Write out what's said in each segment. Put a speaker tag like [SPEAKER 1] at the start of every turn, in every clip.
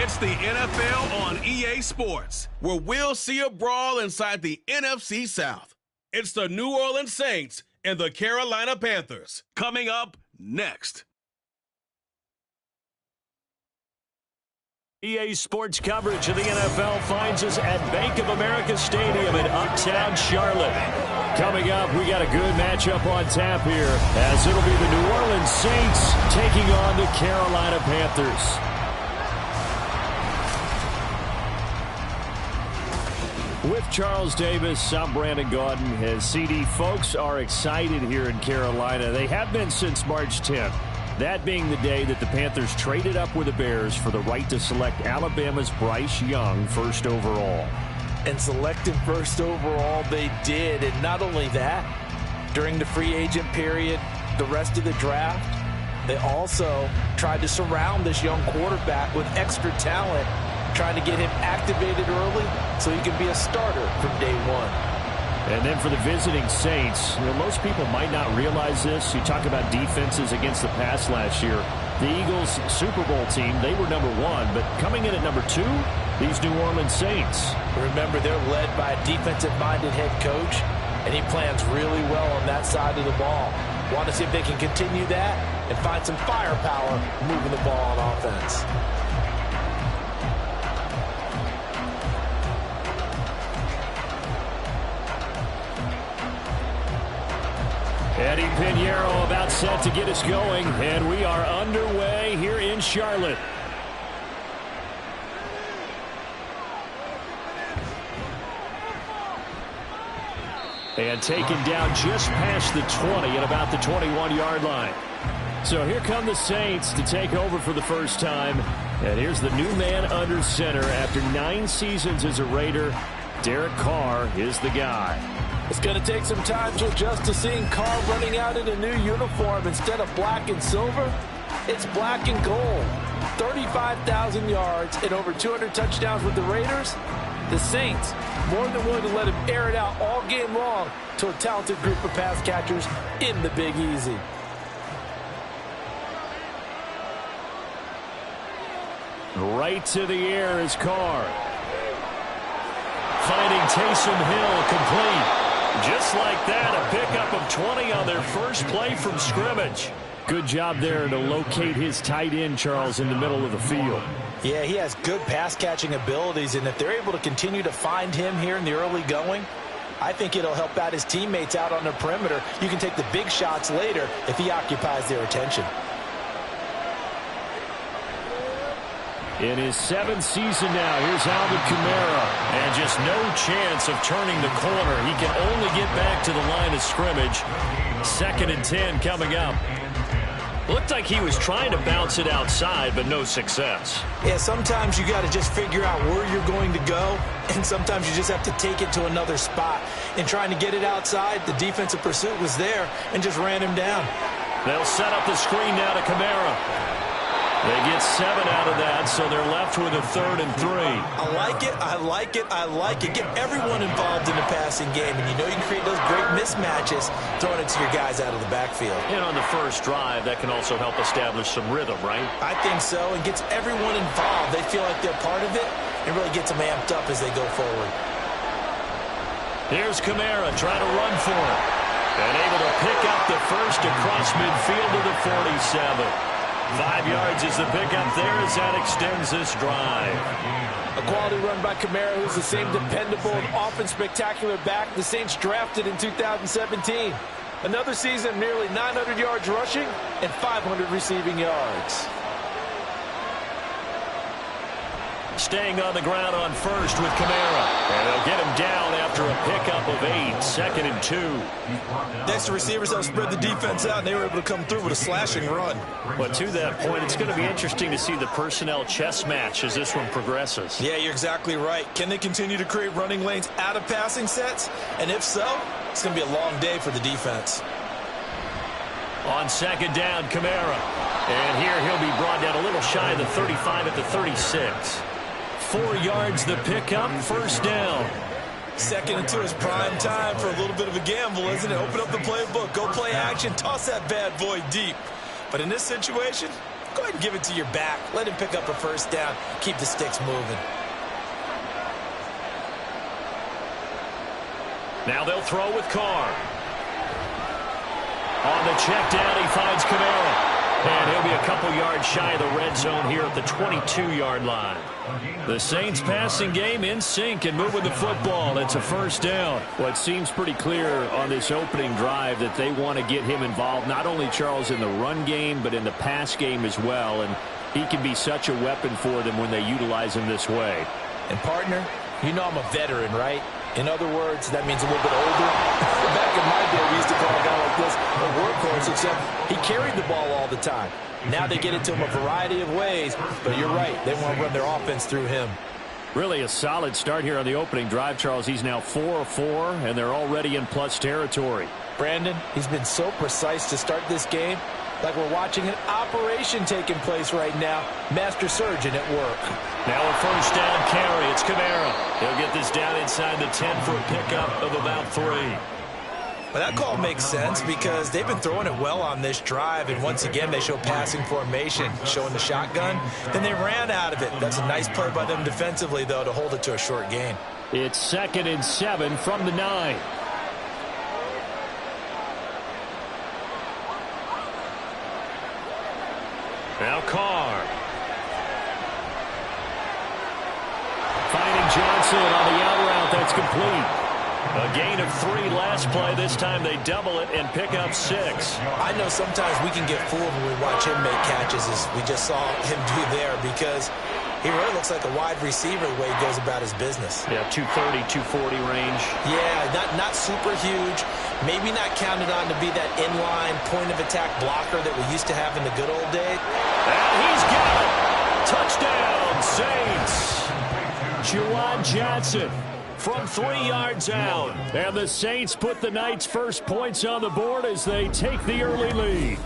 [SPEAKER 1] It's the NFL on EA Sports, where we'll see a brawl inside the NFC South. It's the New Orleans Saints and the Carolina Panthers. Coming up next.
[SPEAKER 2] EA Sports coverage of the NFL finds us at Bank of America Stadium in Uptown Charlotte. Coming up, we got a good matchup on tap here, as it'll be the New Orleans Saints taking on the Carolina Panthers. With Charles Davis, I'm Brandon Gaudin. As CD, folks are excited here in Carolina. They have been since March 10th. That being the day that the Panthers traded up with the Bears for the right to select Alabama's Bryce Young first overall.
[SPEAKER 3] And selected first overall they did. And not only that, during the free agent period, the rest of the draft, they also tried to surround this young quarterback with extra talent, trying to get him activated early so he can be a starter from day one.
[SPEAKER 2] And then for the visiting Saints, most people might not realize this. You talk about defenses against the pass last year. The Eagles Super Bowl team, they were number 1, but coming in at number 2, these New Orleans Saints.
[SPEAKER 3] Remember, they're led by a defensive-minded head coach, and he plans really well on that side of the ball. Want to see if they can continue that and find some firepower moving the ball on offense.
[SPEAKER 2] Eddie Pinheiro about set to get us going, and we are underway here in Charlotte. And taken down just past the 20 at about the 21-yard line. So here come the Saints to take over for the first time. And here's the new man under center after 9 seasons as a Raider. Derek Carr is the guy.
[SPEAKER 3] It's going to take some time to adjust to seeing Carr running out in a new uniform. Instead of black and silver, it's black and gold. 35,000 yards and over 200 touchdowns with the Raiders. The Saints more than willing to let him air it out all game long to a talented group of pass catchers in the Big Easy.
[SPEAKER 2] Right to the air is Carr. Finding Taysom Hill complete. Just like that, a pickup of 20 on their first play from scrimmage. Good job there to locate his tight end, Charles, in the middle of the field.
[SPEAKER 3] Yeah, he has good pass-catching abilities, and if they're able to continue to find him here in the early going, I think it'll help out his teammates out on the perimeter. You can take the big shots later if he occupies their attention.
[SPEAKER 2] In his 7th season now, here's Alvin Kamara. And just no chance of turning the corner. He can only get back to the line of scrimmage. 2nd and 10 coming up. Looked like he was trying to bounce it outside, but no success.
[SPEAKER 3] Yeah, sometimes you got to just figure out where you're going to go, and sometimes you just have to take it to another spot. In trying to get it outside, the defensive pursuit was there and just ran him down.
[SPEAKER 2] They'll set up the screen now to Kamara. They get 7 out of that, so they're left with a 3rd and 3.
[SPEAKER 3] I like it, I like it, I like it. Get everyone involved in the passing game, and you know you can create those great mismatches throwing it to your guys out of the backfield.
[SPEAKER 2] And on the first drive, that can also help establish some rhythm, right?
[SPEAKER 3] I think so, and gets everyone involved. They feel like they're part of it, and really gets them amped up as they go forward.
[SPEAKER 2] Here's Kamara trying to run for it. And able to pick up the first across midfield to the 47. 5 yards is the pickup there as that extends this drive.
[SPEAKER 3] A quality run by Kamara, who's the same dependable and often spectacular back the Saints drafted in 2017. Another season of nearly 900 yards rushing and 500 receiving yards.
[SPEAKER 2] Staying on the ground on first with Kamara. And they'll get him down after a pickup of 8. 2nd and 2.
[SPEAKER 3] Next to receivers, they'll spread the defense out, and they were able to come through with a slashing run.
[SPEAKER 2] But to that point, it's going to be interesting to see the personnel chess match as this one progresses.
[SPEAKER 3] Yeah, you're exactly right. Can they continue to create running lanes out of passing sets? And if so, it's going to be a long day for the defense.
[SPEAKER 2] On 2nd down, Kamara. And here he'll be brought down a little shy of the 35 at the 36. 4 yards the pickup, 1st down.
[SPEAKER 3] 2nd and 2 is prime time for a little bit of a gamble, isn't it? Open up the playbook, go play action, toss that bad boy deep. But in this situation, Go ahead and give it to your back. Let him pick up a first down. Keep the sticks moving.
[SPEAKER 2] Now they'll throw with Carr. On the check down, he finds Kamara. And he'll be a couple yards shy of the red zone here at the 22-yard line. The Saints passing game in sync and moving the football. It's a first down. Well, it seems pretty clear on this opening drive that they want to get him involved, not only, Charles, in the run game, but in the pass game as well. And he can be such a weapon for them when they utilize him this way.
[SPEAKER 3] And, partner, you know I'm a veteran, right? In other words, that means a little bit older. Back in my day, we used to call a guy like this a workhorse, except he carried the ball all the time. Now they get it to him a variety of ways, but you're right. They want to run their offense through him.
[SPEAKER 2] Really a solid start here on the opening drive, Charles. He's now 4 of 4, and they're already in plus territory.
[SPEAKER 3] Brandon, he's been so precise to start this game, like we're watching an operation taking place right now. Master surgeon at work.
[SPEAKER 2] Now a first down carry. It's Kamara. He'll get this down inside the 10 for a pickup of about 3.
[SPEAKER 3] Well, that call makes sense because they've been throwing it well on this drive, and once again they show passing formation, showing the shotgun. Then they ran out of it. That's a nice play by them defensively, though, to hold it to a short gain.
[SPEAKER 2] It's 2nd and 7 from the 9. Now Carr. Finding Johnson on the out route. That's complete. A gain of 3 last play. This time they double it and pick up 6.
[SPEAKER 3] I know sometimes we can get fooled when we watch him make catches, as we just saw him do there, because he really looks like a wide receiver the way he goes about his business.
[SPEAKER 2] Yeah, 230, 240 range.
[SPEAKER 3] Yeah, not super huge. Maybe not counted on to be that inline point-of-attack blocker that we used to have in the good old days.
[SPEAKER 2] And he's got it. Touchdown, Saints. Juwan Johnson from 3 yards out. And the Saints put the Knights' first points on the board as they take the early lead.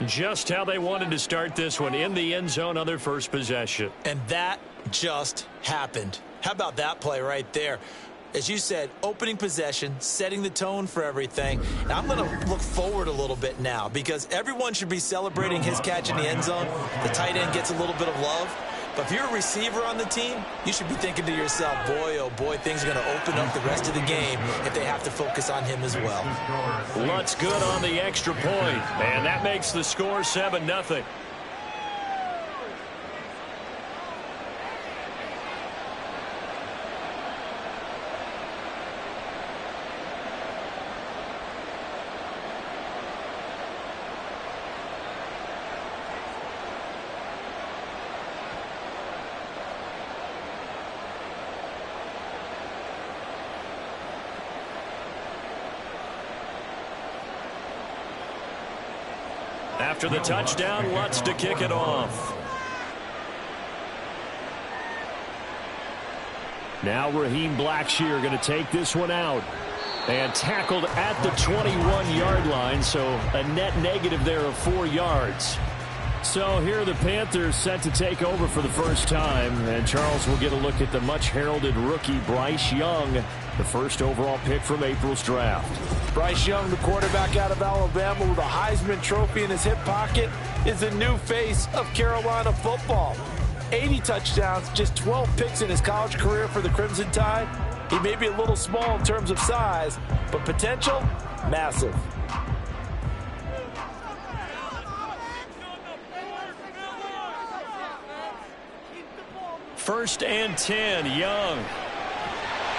[SPEAKER 2] Just how they wanted to start this one, in the end zone on their first possession.
[SPEAKER 3] And that just happened. How about that play right there? As you said, opening possession, setting the tone for everything. Now I'm going to look forward a little bit now because everyone should be celebrating his catch in the end zone. The tight end gets a little bit of love. But if you're a receiver on the team, you should be thinking to yourself, boy, oh boy, things are going to open up the rest of the game if they have to focus on him as well.
[SPEAKER 2] Lutz good on the extra point, and that makes the score 7-0. After the touchdown, Lutz to kick it off. Now Raheem Blackshear going to take this one out. And tackled at the 21-yard line, so a net negative there of 4 yards. So here are the Panthers set to take over for the first time. And Charles will get a look at the much-heralded rookie Bryce Young, the first overall pick from April's draft.
[SPEAKER 3] Bryce Young, the quarterback out of Alabama with a Heisman Trophy in his hip pocket, is the new face of Carolina football. 80 touchdowns, just 12 picks in his college career for the Crimson Tide. He may be a little small in terms of size, but potential, massive.
[SPEAKER 2] First and 10, Young.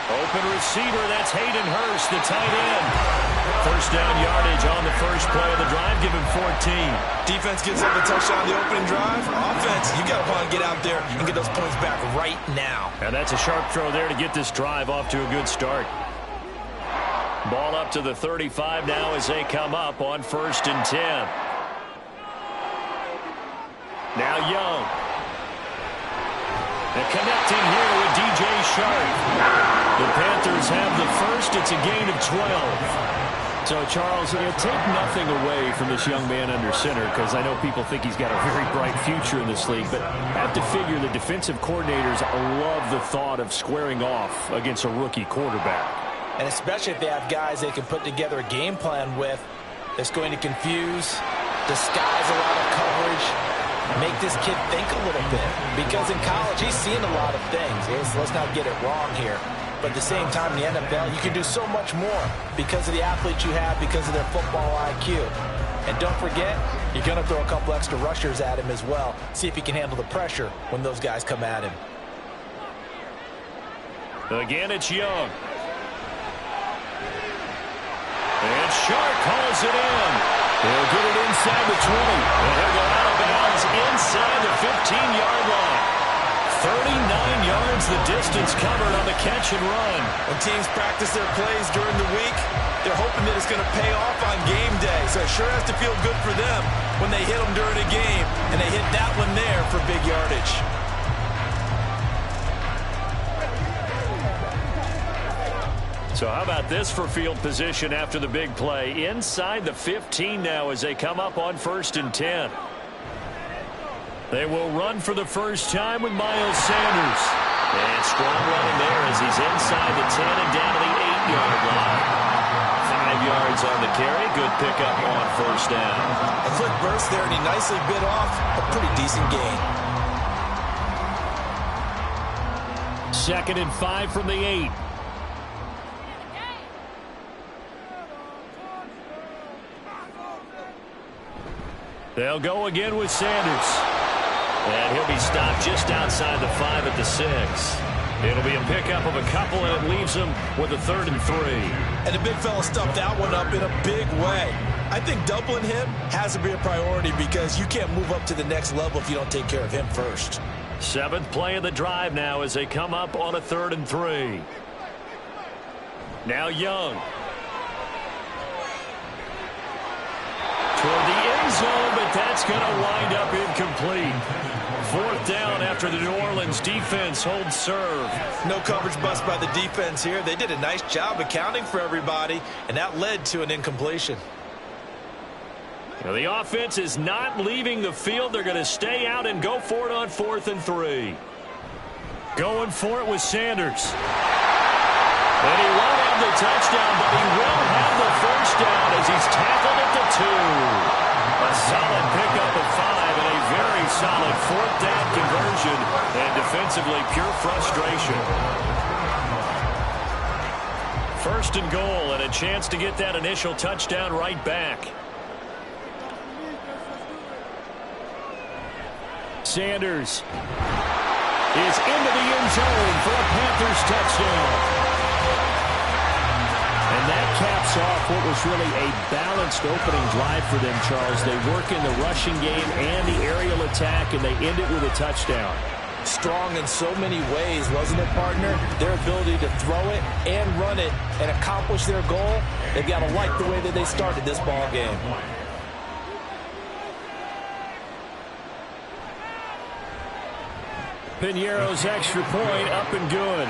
[SPEAKER 2] Open receiver, that's Hayden Hurst, the tight end. First down yardage on the first play of the drive, give him 14.
[SPEAKER 3] Defense gets up a touchdown the opening drive. Offense, you got to want to get out there and get those points back right now.
[SPEAKER 2] And that's a sharp throw there to get this drive off to a good start. Ball up to the 35 now as they come up on first and 10. Now Young. And connecting here with DJ Sharp. The Panthers have the first. It's a gain of 12. So, Charles, take nothing away from this young man under center, because I know people think he's got a very bright future in this league, but I have to figure the defensive coordinators love the thought of squaring off against a rookie quarterback.
[SPEAKER 3] And especially if they have guys they can put together a game plan with that's going to confuse, disguise a lot of coverage, make this kid think a little bit. Because in college, he's seen a lot of things. Let's not get it wrong here. But at the same time, in the NFL, you can do so much more because of the athletes you have, because of their football IQ. And don't forget, you're going to throw a couple extra rushers at him as well. See if he can handle the pressure when those guys come at him.
[SPEAKER 2] Again, it's Young. And Shark calls it in. He'll get it inside the 20. And he'll go out of bounds inside the 15-yard line. 39 yards the distance covered on the catch and run.
[SPEAKER 3] When teams practice their plays during the week, they're hoping that it's going to pay off on game day. So it sure has to feel good for them when they hit them during a game. And they hit that one there for big yardage.
[SPEAKER 2] So how about this for field position after the big play? Inside the 15 now as they come up on 1st and 10. They will run for the first time with Miles Sanders. And strong running there as he's inside the 10 and down to the 8-yard line. 5 yards on the carry. Good pickup on 1st down.
[SPEAKER 3] A quick burst there, and he nicely bit off a pretty decent gain.
[SPEAKER 2] 2nd and 5 from the 8. They'll go again with Sanders. And he'll be stopped just outside the 5 at the 6. It'll be a pickup of a couple, and it leaves him with a 3rd and 3.
[SPEAKER 3] And the big fella stuffed that one up in a big way. I think doubling him has to be a priority because you can't move up to the next level if you don't take care of him first.
[SPEAKER 2] 7th play of the drive now as they come up on a 3rd and 3. Now Young. Toward the end zone, but that's going to wind up incomplete. 4th down after the New Orleans defense holds serve.
[SPEAKER 3] No coverage bust by the defense here. They did a nice job accounting for everybody, and that led to an incompletion.
[SPEAKER 2] Now the offense is not leaving the field. They're going to stay out and go for it on 4th and 3. Going for it with Sanders. And he won't have the touchdown, but he will have the 1st down as he's tackled at the 2. A solid pickup of 5 and a very solid 4th down conversion. And defensively, pure frustration. 1st and goal and a chance to get that initial touchdown right back. Sanders is into the end zone for a Panthers touchdown. And that caps off what was really a balanced opening drive for them, Charles. They work in the rushing game and the aerial attack, and they end it with a touchdown.
[SPEAKER 3] Strong in so many ways, wasn't it, partner? Their ability to throw it and run it and accomplish their goal, they've got to like the way that they started this ball game.
[SPEAKER 2] Piñeiro's extra point up and good.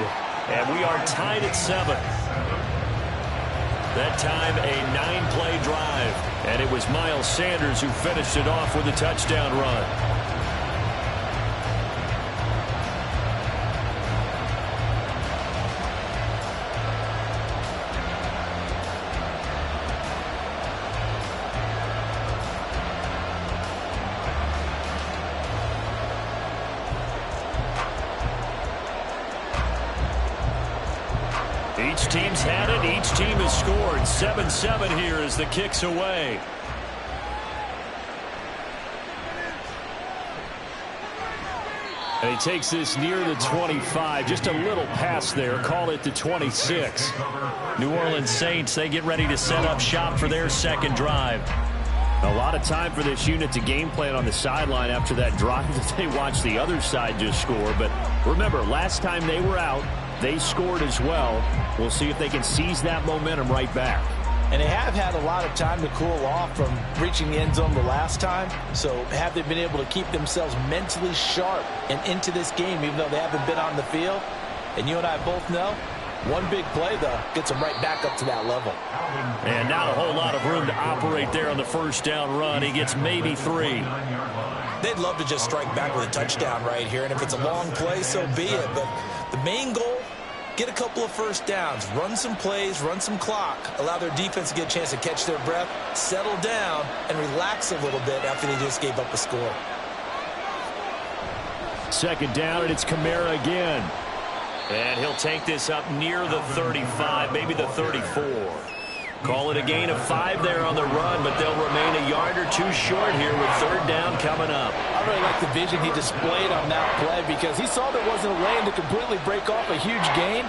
[SPEAKER 2] And we are tied at 7. That time a 9-play drive. And it was Miles Sanders who finished it off with a touchdown run. Each team's had it. Each team has scored. 7-7 here as the kick's away. And he takes this near the 25. Just a little pass there. Call it the 26. New Orleans Saints, they get ready to set up shop for their second drive. A lot of time for this unit to game plan on the sideline after that drive that they watched the other side just score. But remember, last time they were out, they scored as well. We'll see if they can seize that momentum right back.
[SPEAKER 3] And they have had a lot of time to cool off from reaching the end zone the last time. So have they been able to keep themselves mentally sharp and into this game, even though they haven't been on the field? And you and I both know, one big play, though, gets them right back up to that level.
[SPEAKER 2] And not a whole lot of room to operate there on the first down run. He gets maybe 3.
[SPEAKER 3] They'd love to just strike back with a touchdown right here. And if it's a long play, so be it. But the main goal, get a couple of first downs, run some plays, run some clock, allow their defense to get a chance to catch their breath, settle down, and relax a little bit after they just gave up a score.
[SPEAKER 2] Second down, and it's Kamara again. And he'll take this up near the 35, maybe the 34. Call it a gain of 5 there on the run, but they'll remain a yard or 2 short here with third down coming up.
[SPEAKER 3] I really like the vision he displayed on that play because he saw there wasn't a lane to completely break off a huge gain.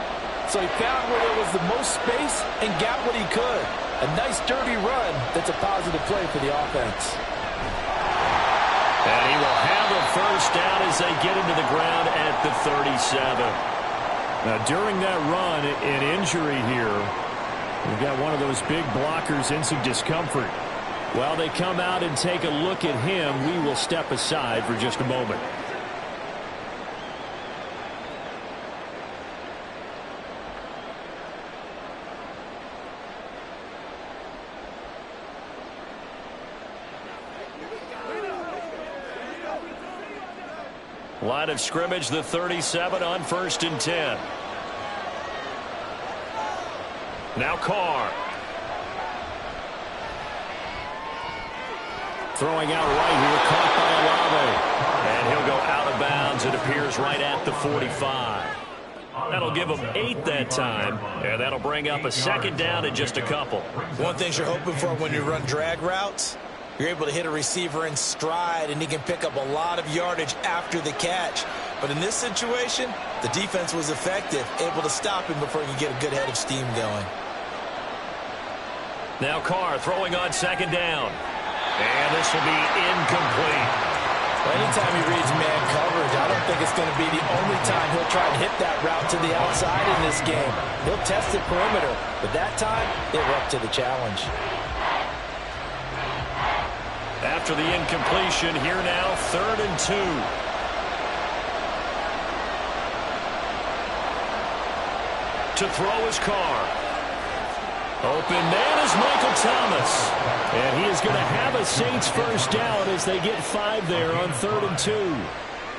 [SPEAKER 3] So he found where there was the most space and got what he could. A nice, dirty run that's a positive play for the offense.
[SPEAKER 2] And he will have a first down as they get into the ground at the 37. Now, during that run, an injury here. We've got one of those big blockers in some discomfort. While they come out and take a look at him, we will step aside for just a moment. Line of scrimmage, the 37 on 1st and 10. Now Carr. Throwing out right here, caught by Olave. And he'll go out of bounds. It appears right at the 45. That'll give him 8 that time, and that'll bring up a second down in just a couple.
[SPEAKER 4] One thing you're hoping for when you run drag routes, you're able to hit a receiver in stride, and he can pick up a lot of yardage after the catch. But in this situation, the defense was effective, able to stop him before he could get a good head of steam going.
[SPEAKER 2] Now Carr throwing on second down. And this will be incomplete.
[SPEAKER 3] Well, anytime he reads man coverage, I don't think it's going to be the only time he'll try and hit that route to the outside in this game. He'll test the perimeter, but that time, they were up to the challenge.
[SPEAKER 2] After the incompletion, here now, 3rd and 2. To throw is Carr. Open man is Michael Thomas. And he is going to have a Saints first down as they get 5 there on 3rd and 2.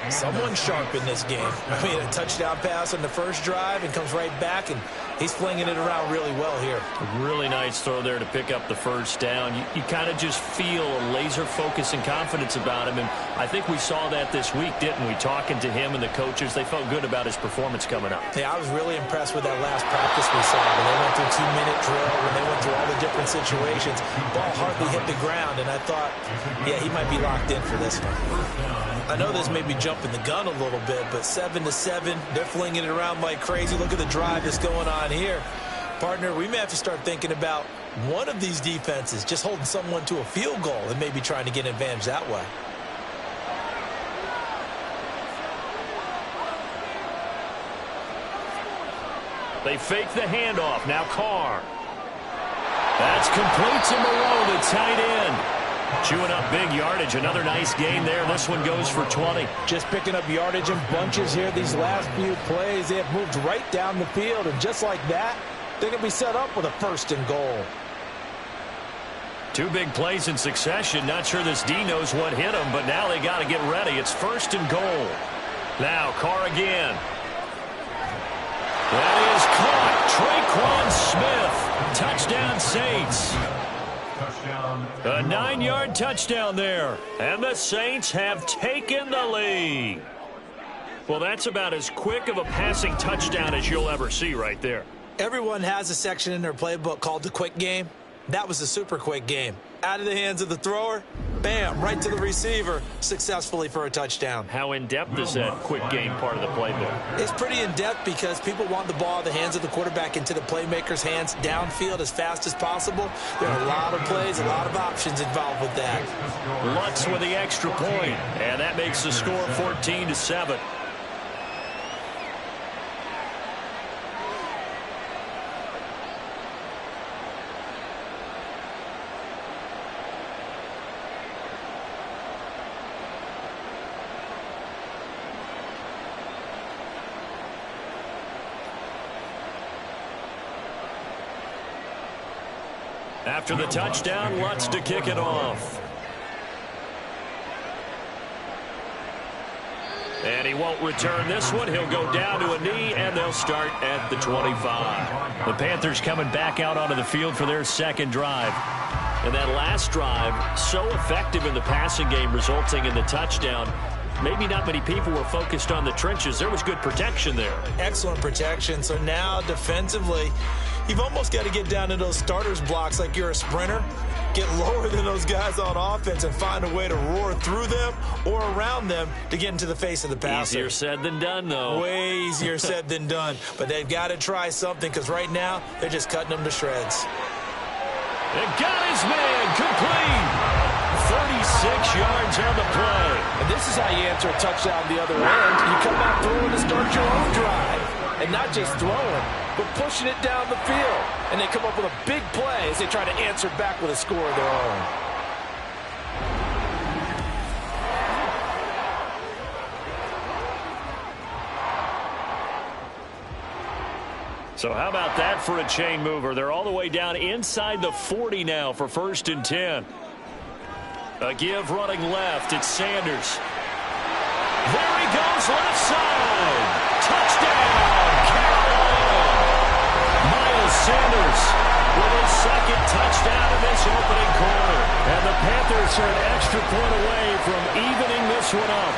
[SPEAKER 4] Someone sharp in this game. I mean, a touchdown pass on the first drive and comes right back, and he's flinging it around really well here.
[SPEAKER 2] A really nice throw there to pick up the first down. You kind of just feel a laser focus and confidence about him, and I think we saw that this week, didn't we? Talking to him and the coaches, they felt good about his performance coming up.
[SPEAKER 4] Yeah, I was really impressed with that last practice we saw when they went through 2-minute drill, when they went through all the different situations. Ball hardly hit the ground, and I thought, yeah, he might be locked in for this one. I know this may be jumping the gun a little bit, but 7-7, they're flinging it around like crazy. Look at the drive that's going on here. Partner, we may have to start thinking about one of these defenses just holding someone to a field goal and maybe trying to get an advantage that way.
[SPEAKER 2] They fake the handoff. Now Carr. That's complete to Moreau, the tight end. Chewing up big yardage. Another nice gain there. This one goes for 20.
[SPEAKER 3] Just picking up yardage in bunches here these last few plays. They have moved right down the field, and just like that, they're going to be set up with a 1st and goal.
[SPEAKER 2] 2 big plays in succession. Not sure this D knows what hit him, but now they got to get ready. It's 1st and goal. Now Carr again. That is caught. Traquan Smith. Touchdown Saints. A 9-yard touchdown there. And the Saints have taken the lead. Well, that's about as quick of a passing touchdown as you'll ever see right there.
[SPEAKER 4] Everyone has a section in their playbook called the quick game. That was a super quick game. Out of the hands of the thrower, bam, right to the receiver, successfully for a touchdown.
[SPEAKER 2] How in-depth is that quick game part of the playbook?
[SPEAKER 4] It's pretty in-depth because people want the ball out of the hands of the quarterback into the playmaker's hands downfield as fast as possible. There are a lot of plays, a lot of options involved with that.
[SPEAKER 2] Lutz with the extra point, and that makes the score 14-7. After the touchdown, Lutz to kick it off. And he won't return this one. He'll go down to a knee, and they'll start at the 25. The Panthers coming back out onto the field for their second drive. And that last drive, so effective in the passing game, resulting in the touchdown. maybe not many people were focused on the trenches. There was good protection there.
[SPEAKER 4] Excellent protection. So now defensively, you've almost got to get down to those starters blocks like you're a sprinter. Get lower than those guys on offense and find a way to roar through them or around them to get into the face of the passer.
[SPEAKER 2] Easier said than done, though.
[SPEAKER 4] Way easier said than done. But they've got to try something because right now they're just cutting them to shreds.
[SPEAKER 2] It got his man complete. 36 yards on the play.
[SPEAKER 3] And this is how you answer a touchdown the other end. You come out throwing to start your own drive. And not just throwing, but pushing it down the field. And they come up with a big play as they try to answer back with a score of their own.
[SPEAKER 2] So how about that for a chain mover? They're all the way down inside the 40 now for 1st and 10. A give running left. It's Sanders. There he goes, left side. Touchdown, Carolina. Miles Sanders with his second touchdown in this opening quarter. And the Panthers are an extra point away from evening this one up.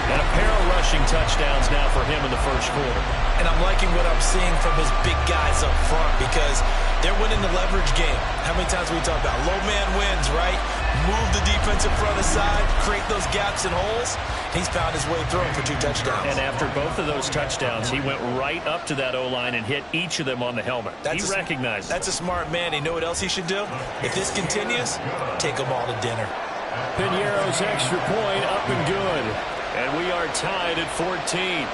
[SPEAKER 2] And a pair of rushing touchdowns now for him in the first quarter.
[SPEAKER 4] And I'm liking what I'm seeing from his big guys up front because they're winning the leverage game. How many times we talk about low man wins, right? Move the defensive front aside, create those gaps and holes. He's found his way through them for 2 touchdowns.
[SPEAKER 2] And after both of those touchdowns, he went right up to that O-line and hit each of them on the helmet. He recognized it.
[SPEAKER 4] That's a smart man. You know what else he should do? If this continues, take them all to dinner.
[SPEAKER 2] Piñeiro's extra point up and good. And we are tied at 14.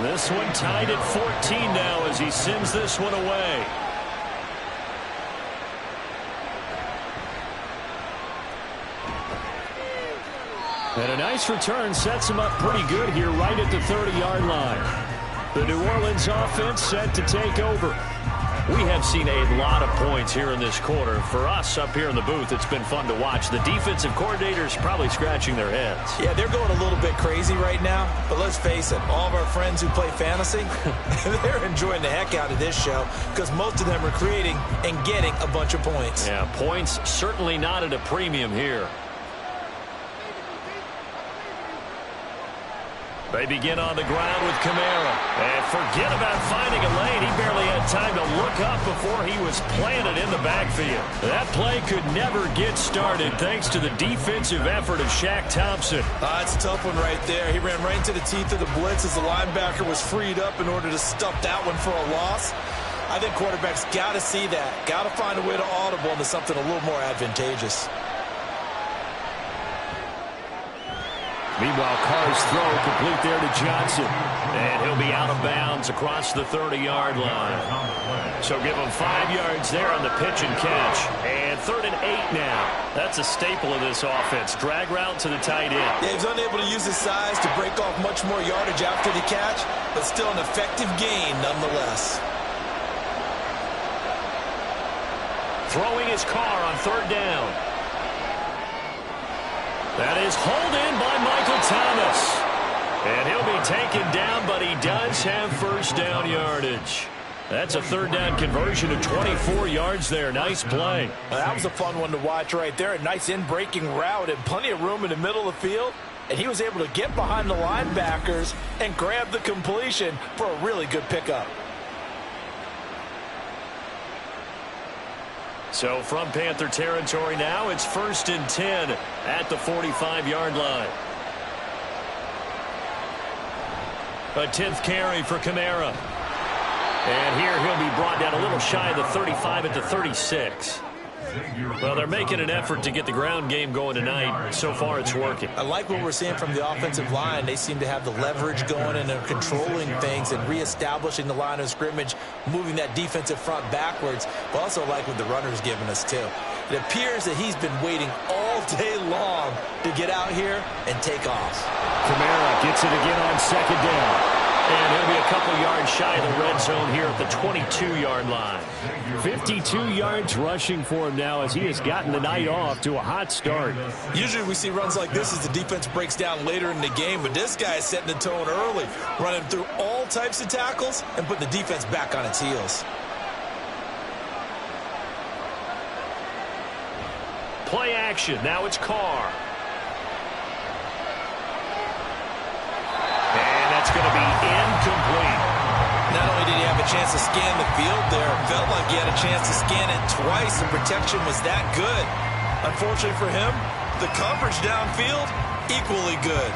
[SPEAKER 2] This one tied at 14 now as he sends this one away. And a nice return sets him up pretty good here right at the 30-yard line. The New Orleans offense set to take over. We have seen a lot of points here in this quarter. For us up here in the booth, it's been fun to watch. The defensive coordinators probably scratching their heads.
[SPEAKER 4] Yeah, they're going a little bit crazy right now. But let's face it, all of our friends who play fantasy, they're enjoying the heck out of this show because most of them are creating and getting a bunch of points.
[SPEAKER 2] Yeah, points certainly not at a premium here. They begin on the ground with Kamara. And forget about finding a lane. He barely had time to look up before he was planted in the backfield. That play could never get started thanks to the defensive effort of Shaq Thompson.
[SPEAKER 4] That's a tough one right there. He ran right into the teeth of the blitz as the linebacker was freed up in order to stuff that one for a loss. I think quarterbacks got to see that. Got to find a way to audible into something a little more advantageous.
[SPEAKER 2] Meanwhile, Carr's throw complete there to Johnson. And he'll be out of bounds across the 30-yard line. So give him 5 yards there on the pitch and catch. And 3rd and 8 now. That's a staple of this offense. Drag route to the tight end.
[SPEAKER 4] Yeah, he's unable to use his size to break off much more yardage after the catch, but still an effective gain nonetheless.
[SPEAKER 2] Throwing his Carr on 3rd down. That is hauled in by Michael Thomas. And he'll be taken down, but he does have 1st down yardage. That's a 3rd down conversion of 24 yards there. Nice play.
[SPEAKER 3] Well, that was a fun one to watch right there. A nice in-breaking route and plenty of room in the middle of the field. And he was able to get behind the linebackers and grab the completion for a really good pickup.
[SPEAKER 2] So from Panther territory now, it's 1st and 10 at the 45-yard line. A 10th carry for Kamara. And here he'll be brought down a little shy of the 35 at the 36. Well, they're making an effort to get the ground game going tonight. So far, it's working.
[SPEAKER 4] I like what we're seeing from the offensive line. They seem to have the leverage going and they're controlling things and reestablishing the line of scrimmage, moving that defensive front backwards. But also like what the runner's giving us, too. It appears that he's been waiting all day long to get out here and take off.
[SPEAKER 2] Kamara gets it again on 2nd down. And he'll be a couple yards shy of the red zone here at the 22-yard line. 52 yards rushing for him now as he has gotten the night off to a hot start.
[SPEAKER 4] Usually we see runs like this as the defense breaks down later in the game, but this guy is setting the tone early, running through all types of tackles and putting the defense back on its heels.
[SPEAKER 2] Play action. Now it's Carr. And that's going to be incomplete.
[SPEAKER 4] Not only did he have a chance to scan the field there, it felt like he had a chance to scan it twice. The protection was that good. Unfortunately for him, the coverage downfield, equally good.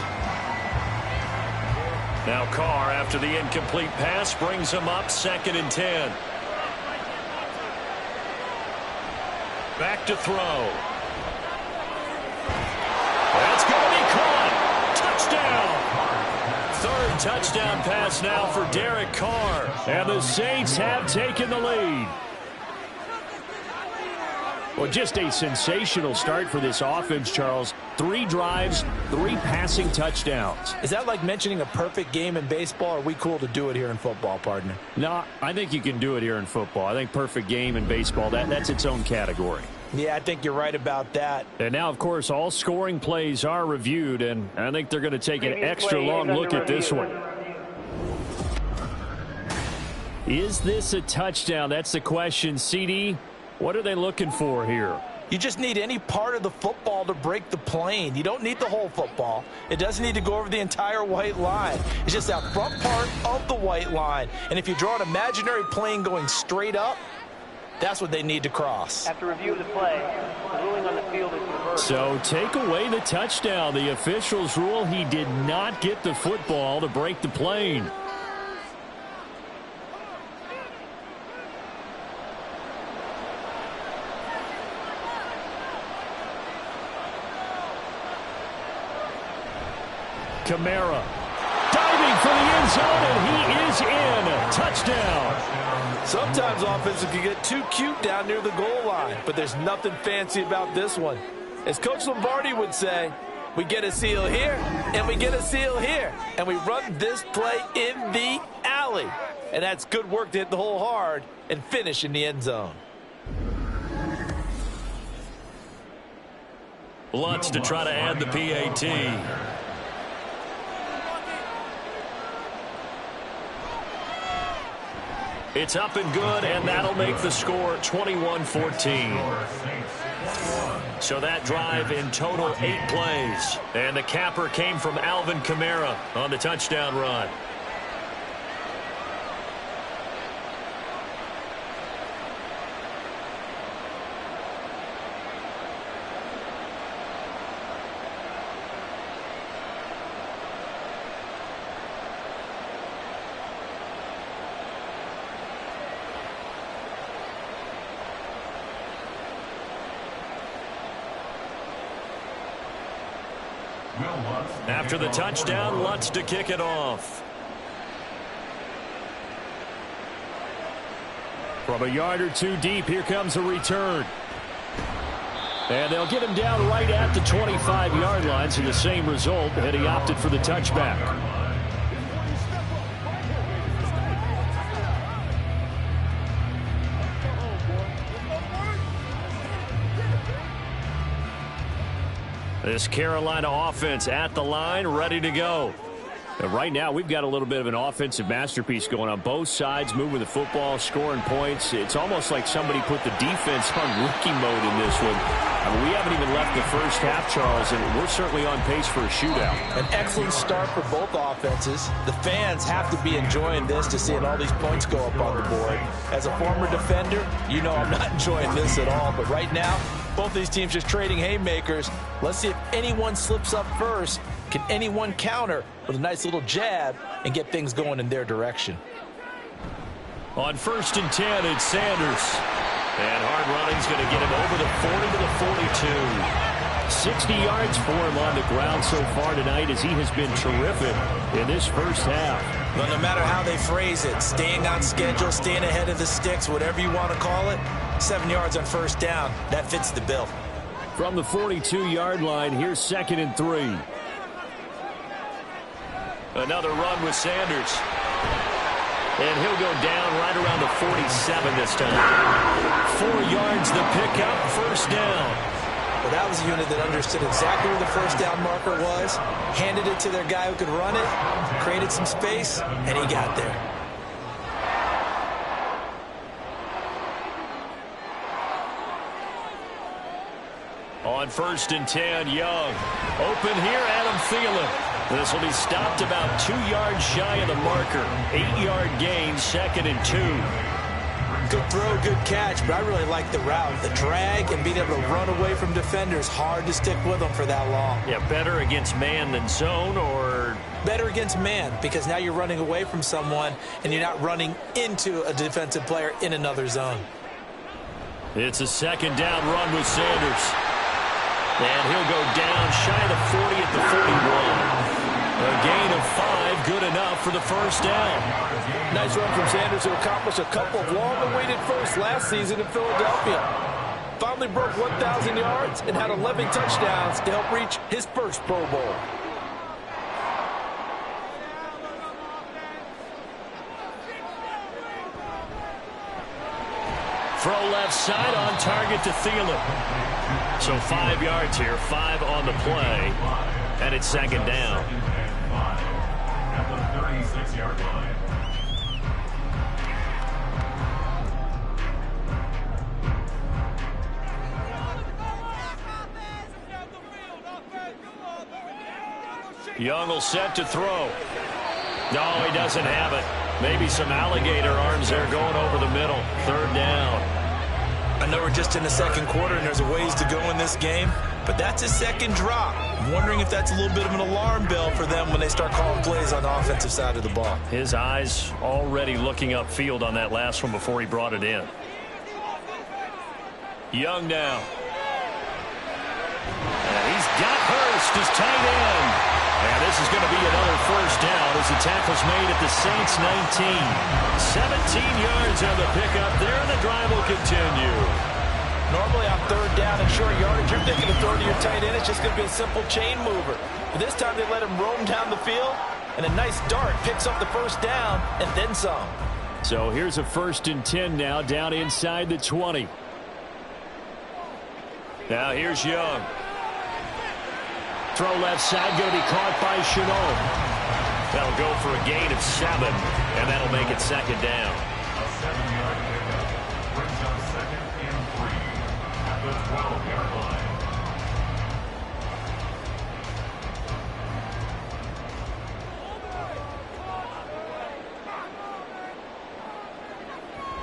[SPEAKER 2] Now Carr, after the incomplete pass, brings him up 2nd and 10. Back to throw. That's going to be caught. Touchdown. 3rd touchdown pass now for Derek Carr. And the Saints have taken the lead. Well, just a sensational start for this offense, Charles. 3 drives, 3 passing touchdowns.
[SPEAKER 3] Is that like mentioning a perfect game in baseball, or are we cool to do it here in football, partner?
[SPEAKER 2] No, I think you can do it here in football. I think perfect game in baseball, that's its own category.
[SPEAKER 3] Yeah, I think you're right about that.
[SPEAKER 2] And now, of course, all scoring plays are reviewed, and I think they're going to take an extra long look at this one. Is this a touchdown? That's the question. CD, what are they looking for here?
[SPEAKER 3] You just need any part of the football to break the plane. You don't need the whole football. It doesn't need to go over the entire white line. It's just that front part of the white line. And if you draw an imaginary plane going straight up, that's what they need to cross.
[SPEAKER 5] After review of the play, the ruling on the field is reversed.
[SPEAKER 2] So take away the touchdown. The officials rule he did not get the football to break the plane. Kamara diving for the end zone, and he is in. Touchdown.
[SPEAKER 3] Sometimes offenses can get too cute down near the goal line, but there's nothing fancy about this one. As Coach Lombardi would say, we get a seal here, and we get a seal here, and we run this play in the alley. And that's good work to hit the hole hard and finish in the end zone.
[SPEAKER 2] Lutz to try to add the PAT. It's up and good, and that'll make the score 21-14. So that drive in total 8 plays. And the capper came from Alvin Kamara on the touchdown run. After the touchdown, Lutz to kick it off. From a yard or 2 deep, here comes a return. And they'll get him down right at the 25-yard line, so the same result, and he opted for the touchback. This Carolina offense at the line, ready to go. And right now, we've got a little bit of an offensive masterpiece going on. Both sides moving the football, scoring points. It's almost like somebody put the defense on rookie mode in this one. I mean, we haven't even left the first half, Charles, and we're certainly on pace for a shootout.
[SPEAKER 3] An excellent start for both offenses. The fans have to be enjoying this to seeing all these points go up on the board. As a former defender, you know I'm not enjoying this at all. But right now, both these teams just trading haymakers. Let's see if anyone slips up first. Can anyone counter with a nice little jab and get things going in their direction?
[SPEAKER 2] On 1st and 10, it's Sanders. And hard running's going to get him over the 40 to the 42. 60 yards for him on the ground so far tonight as he has been terrific in this first half.
[SPEAKER 4] Well, no matter how they phrase it, staying on schedule, staying ahead of the sticks, whatever you want to call it, 7 yards on 1st down, that fits the bill.
[SPEAKER 2] From the 42-yard line, here's 2nd and 3. Another run with Sanders. And he'll go down right around the 47 this time. 4 yards the pickup, first down.
[SPEAKER 4] Well, that was a unit that understood exactly where the first down marker was, handed it to their guy who could run it, created some space, and he got there.
[SPEAKER 2] On 1st and 10, Young. Open here, Adam Thielen. This will be stopped about 2 yards shy of the marker. 8-yard gain, 2nd and 2.
[SPEAKER 4] Good throw, good catch, but I really like the route. The drag and being able to run away from defenders, hard to stick with them for that long.
[SPEAKER 2] Yeah, better against man than zone, or?
[SPEAKER 4] Better against man, because now you're running away from someone and you're not running into a defensive player in another zone.
[SPEAKER 2] It's a 2nd down run with Sanders. And he'll go down shy of the 40 at the 41. A gain of 5, good enough for the first down.
[SPEAKER 3] Nice run from Sanders to accomplish a couple of long-awaited firsts last season in Philadelphia. Finally broke 1,000 yards and had 11 touchdowns to help reach his first Pro Bowl.
[SPEAKER 2] Throw left side on target to Thielen. So 5 yards here, 5 on the play, and it's 2nd down.
[SPEAKER 6] At the 36-yard line.
[SPEAKER 2] Young will set to throw. No, he doesn't have it. Maybe some alligator arms there going over the middle. 3rd down.
[SPEAKER 4] I know we're just in the 2nd quarter and there's a ways to go in this game, but that's his 2nd drop. I'm wondering if that's a little bit of an alarm bell for them when they start calling plays on the offensive side of the ball.
[SPEAKER 2] His eyes already looking upfield on that last one before he brought it in. Young now. And he's got Hurst as tight end. And this is going to be another first down as the tackle's made at the Saints 19. 17 yards on the pickup there, and the drive will continue.
[SPEAKER 3] Normally on 3rd down and short yardage, you're thinking of throwing to your tight end. It's just going to be a simple chain mover. But this time they let him roam down the field, and a nice dart picks up the first down and then some.
[SPEAKER 2] So here's a 1st and 10 now, down inside the 20. Now here's Young. Throw left side, going to be caught by Shenault. That'll go for a gain of 7, and that'll make it 2nd down.
[SPEAKER 6] A 7-yard pickup brings up 2nd and 3 at the 12-yard line.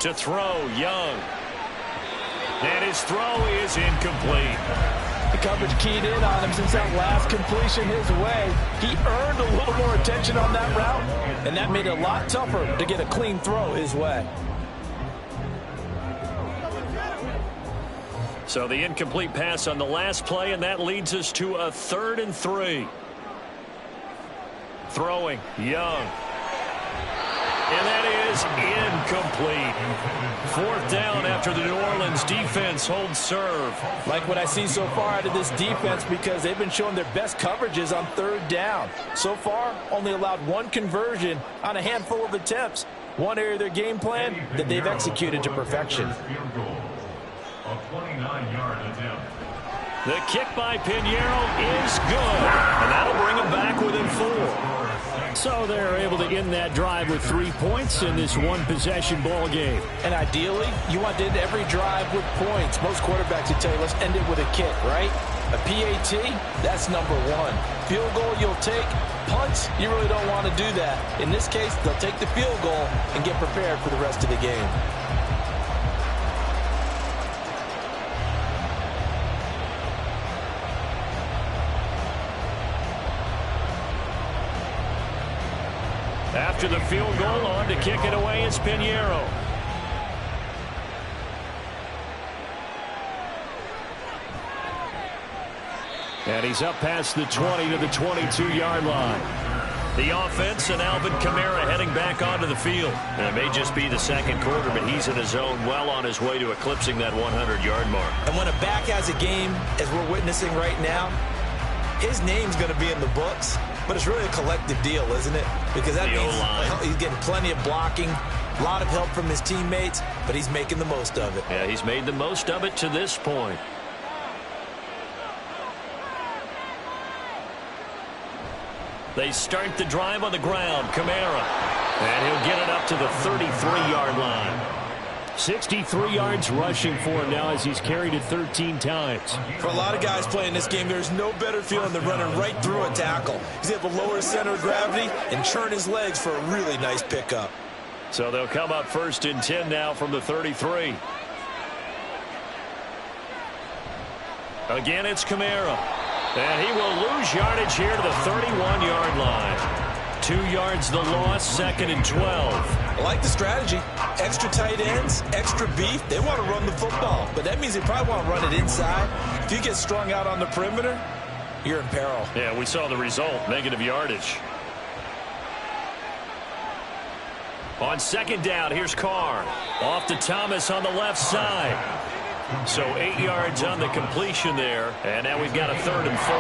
[SPEAKER 2] To throw, Young. And his throw is incomplete.
[SPEAKER 3] The coverage keyed in on him since that last completion his way. He earned a little more attention on that route, and that made it a lot tougher to get a clean throw his way.
[SPEAKER 2] So the incomplete pass on the last play, and that leads us to a 3rd and 3. Throwing, Young. And that is incomplete. 4th down after the New Orleans defense holds serve.
[SPEAKER 3] Like what I see so far out of this defense, because they've been showing their best coverages on 3rd down. So far, only allowed 1 conversion on a handful of attempts. One area of their game plan that they've executed to perfection.
[SPEAKER 6] Field goal. A 29-yard attempt.
[SPEAKER 2] The kick by Pinheiro is good, and that'll bring them back within 4. So they're able to end that drive with 3 points in this one-possession ball game.
[SPEAKER 3] And ideally, you want to end every drive with points. Most quarterbacks would tell you, let's end it with a kick, right? A PAT, that's number 1. Field goal you'll take. Punts, you really don't want to do that. In this case, they'll take the field goal and get prepared for the rest of the game.
[SPEAKER 2] After the field goal, on to kick it away is Pinheiro. And he's up past the 20 to the 22-yard line. The offense and Alvin Kamara heading back onto the field. And it may just be the 2nd quarter, but he's in his zone, well on his way to eclipsing that 100-yard mark.
[SPEAKER 4] And when a back has a game, as we're witnessing right now, his name's going to be in the books. but it's really a collective deal, isn't it? Because that means he's getting plenty of blocking, a lot of help from his teammates, but he's making the most of it.
[SPEAKER 2] Yeah, he's made the most of it to this point. They start the drive on the ground. Kamara. And he'll get it up to the 33-yard line. 63 yards rushing for him now as he's carried it 13 times.
[SPEAKER 4] For a lot of guys playing this game, there's no better feeling than running right through a tackle. He's able to lower his center of gravity and churn his legs for a really nice pickup.
[SPEAKER 2] So they'll come up 1st and 10 now from the 33. Again, it's Kamara. And he will lose yardage here to the 31-yard line. 2 yards the loss, 2nd and 12.
[SPEAKER 4] I like the strategy. Extra tight ends, extra beef. They want to run the football, but that means they probably want to run it inside. If you get strung out on the perimeter, you're in peril.
[SPEAKER 2] Yeah, we saw the result, negative yardage. On 2nd down, here's Carr. Off to Thomas on the left side. So 8 yards on the completion there, and now we've got a 3rd and 4.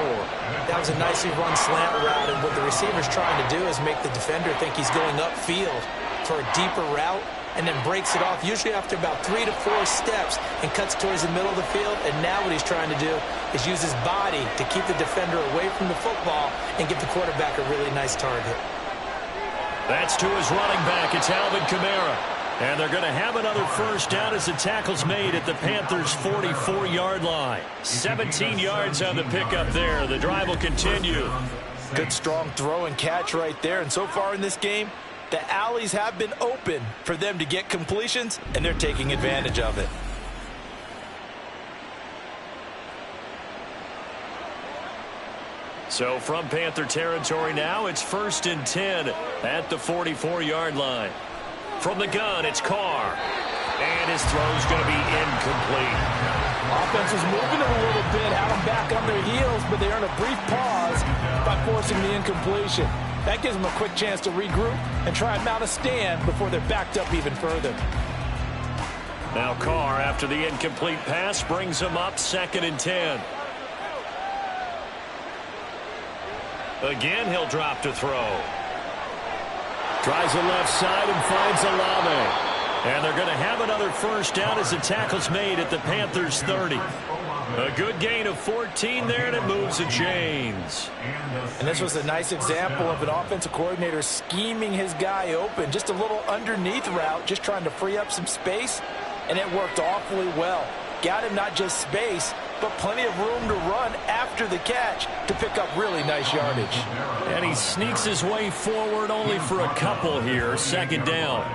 [SPEAKER 4] That was a nicely run slant route, and what the receiver's trying to do is make the defender think he's going upfield for a deeper route, and then breaks it off, usually after about 3 to 4 steps, and cuts towards the middle of the field. And now what he's trying to do is use his body to keep the defender away from the football and give the quarterback a really nice target.
[SPEAKER 2] That's to his running back. It's Alvin Kamara. And they're going to have another 1st down as the tackle's made at the Panthers' 44-yard line. 17 yards on the pickup there. The drive will continue.
[SPEAKER 3] Good strong throw and catch right there. And so far in this game, the alleys have been open for them to get completions, and they're taking advantage of it.
[SPEAKER 2] So from Panther territory now, it's 1st and 10 at the 44-yard line. From the gun, it's Carr. And his throw's going to be incomplete.
[SPEAKER 3] Offense was moving it a little bit, had them back on their heels, but they earned a brief pause by forcing the incompletion. That gives them a quick chance to regroup and try and mount a stand before they're backed up even further.
[SPEAKER 2] Now Carr, after the incomplete pass, brings him up 2nd and 10. Again, he'll drop to throw. Tries the left side and finds Olave. And they're going to have another 1st down as the tackle's made at the Panthers' 30. A good gain of 14 there, and it moves the chains.
[SPEAKER 3] And this was a nice example of an offensive coordinator scheming his guy open. Just a little underneath route, just trying to free up some space, and it worked awfully well. Got him not just space, but plenty of room to run after the catch to pick up really nice yardage.
[SPEAKER 2] And he sneaks his way forward only for a couple here. 2nd down.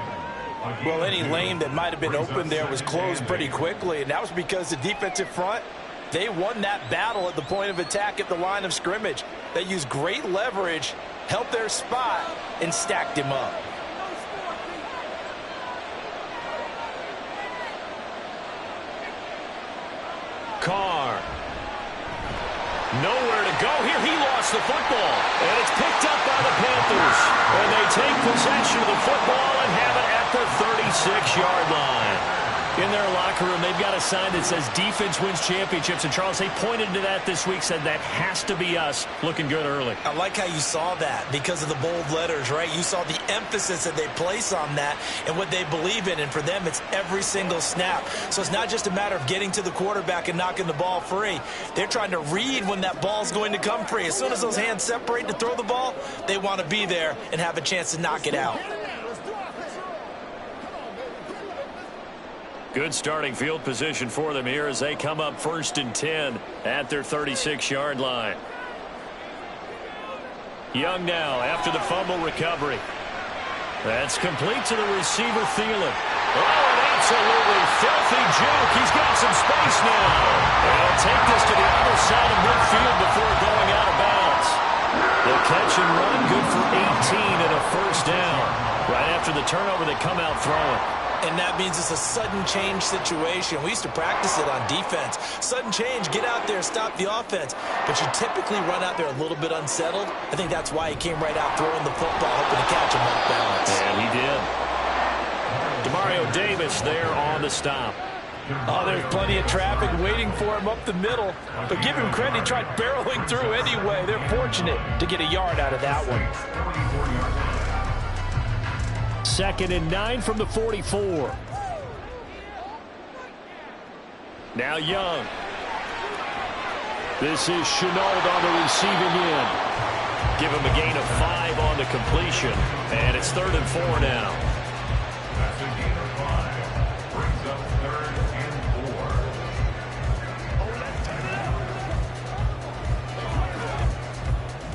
[SPEAKER 3] Well, any lane that might have been open there was closed pretty quickly, and that was because the defensive front, they won that battle at the point of attack at the line of scrimmage. They used great leverage, helped their spot, and stacked him up.
[SPEAKER 2] Carr. Nowhere to go here. He lost the football. And it's picked up by the Panthers. And they take possession of the football and have it at the 36-yard line. In their locker room, they've got a sign that says defense wins championships. And, Charles, they pointed to that this week, said that has to be us. Looking good early.
[SPEAKER 4] I like how you saw that because of the bold letters, right? You saw the emphasis that they place on that and what they believe in. And for them, it's every single snap. So it's not just a matter of getting to the quarterback and knocking the ball free. They're trying to read when that ball's going to come free. As soon as those hands separate to throw the ball, they want to be there and have a chance to knock it out.
[SPEAKER 2] Good starting field position for them here as they come up 1st and 10 at their 36-yard line. Young now after the fumble recovery. That's complete to the receiver, Thielen. Oh, an absolutely filthy juke. He's got some space now. And he'll take this to the other side of midfield before going out of bounds. The catch and run, good for 18 and a 1st down. Right after the turnover, they come out throwing.
[SPEAKER 4] And that means it's a sudden change situation. We used to practice it on defense. Sudden change, get out there, stop the offense. But you typically run out there a little bit unsettled. I think that's why he came right out throwing the football, hoping to catch him off balance.
[SPEAKER 2] And he did. Demario Davis there on the stop.
[SPEAKER 3] Oh, there's plenty of traffic waiting for him up the middle. But give him credit, he tried barreling through anyway. They're fortunate to get a yard out of that one.
[SPEAKER 2] 2nd and 9 from the 44. Now Young. This is Chenault on the receiving end. Give him a gain of 5 on the completion. And it's 3rd and 4 now.
[SPEAKER 6] That's a gain of 5. Brings up 3rd and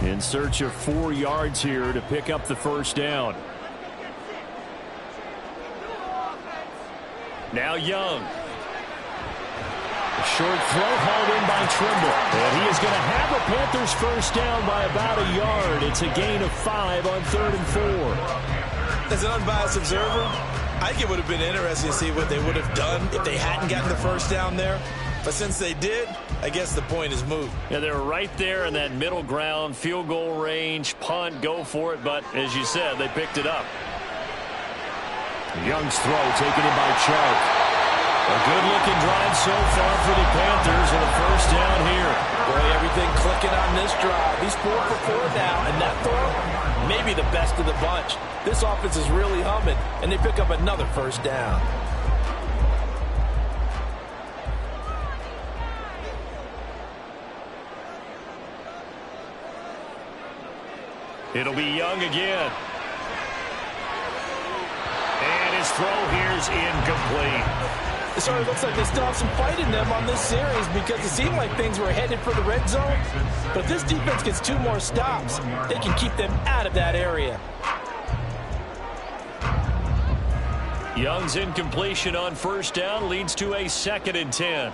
[SPEAKER 6] 4.
[SPEAKER 2] In search of 4 yards here to pick up the first down. Now Young. A short throw hauled in by Trimble. And he is going to have a Panthers first down by about a yard. It's a gain of 5 on 3rd and 4.
[SPEAKER 4] As an unbiased observer, I think it would have been interesting to see what they would have done if they hadn't gotten the first down there. But since they did, I guess the point is moot.
[SPEAKER 2] Yeah, they were right there in that middle ground, field goal range, punt, go for it. But as you said, they picked it up. Young's throw taken in by Chuck. A good-looking drive so far for the Panthers and a first down here.
[SPEAKER 3] Boy, everything clicking on this drive. He's 4 for 4 now, and that throw, maybe the best of the bunch. This offense is really humming, and they pick up another first down.
[SPEAKER 2] It'll be Young again. And his throw here's incomplete.
[SPEAKER 3] So it looks like they still have some fight in them on this series because it seemed like things were headed for the red zone. But if this defense gets 2 more stops, they can keep them out of that area.
[SPEAKER 2] Young's incompletion on first down leads to a 2nd and 10.